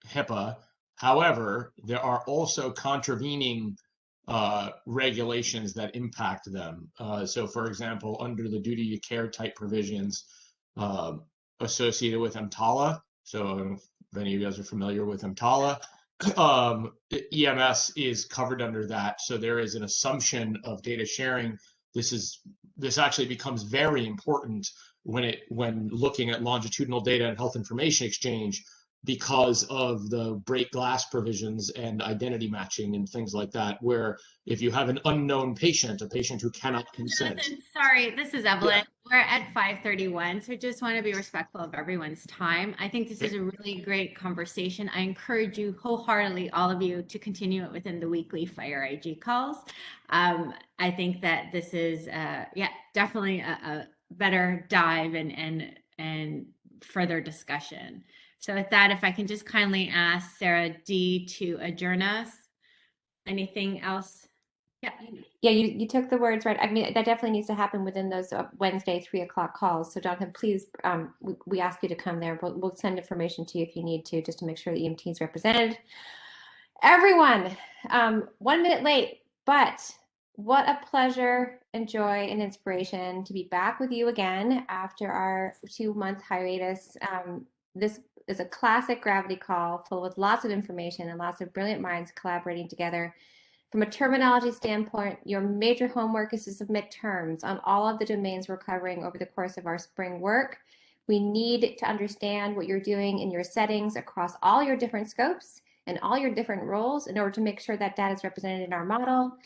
HIPAA. However, there are also contravening regulations that impact them. So, for example, under the duty of care type provisions associated with EMTALA, so if any of you guys are familiar with EMTALA, EMS is covered under that. So there is an assumption of data sharing. This actually becomes very important when looking at longitudinal data and health information exchange, because of the break glass provisions and identity matching and things like that, where if you have an unknown patient, a patient who cannot consent. Jonathan, sorry, this is Evelyn. We're at 5:31, so just want to be respectful of everyone's time. I think this is a really great conversation. I encourage you wholeheartedly, all of you, to continue it within the weekly Fire IG calls. I think that this is, definitely a better dive and further discussion. So with that, if I can just kindly ask Sarah D to adjourn us. Anything else? Yeah, you took the words right. I mean, that definitely needs to happen within those Wednesday 3 o'clock calls. So Jonathan, please, we ask you to come there. We'll send information to you if you need to, just to make sure the EMT is represented. Everyone, 1 minute late, but what a pleasure and joy and inspiration to be back with you again after our 2-month hiatus. This is a classic Gravity call full with lots of information and lots of brilliant minds collaborating together. From a terminology standpoint, your major homework is to submit terms on all of the domains we're covering over the course of our spring work. We need to understand what you're doing in your settings across all your different scopes and all your different roles in order to make sure that data is represented in our model.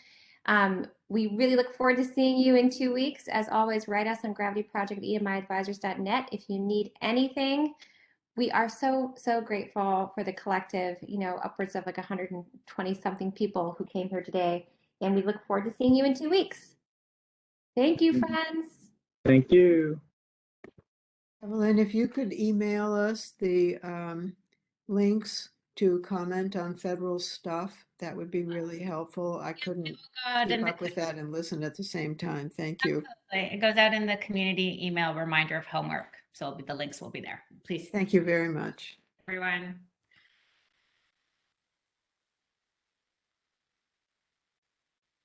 We really look forward to seeing you in 2 weeks. As always, write us on gravityproject@emiadvisors.net if you need anything. We are so grateful for the collective, upwards of like 120 something people who came here today. And we look forward to seeing you in 2 weeks. Thank you, friends. Thank you. Evelyn, if you could email us the links to comment on federal stuff, that would be really helpful. I couldn't keep up with that and listen at the same time. Thank you. It goes out in the community email reminder of homework. So the links will be there. Please. Thank you very much. Everyone.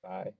Bye.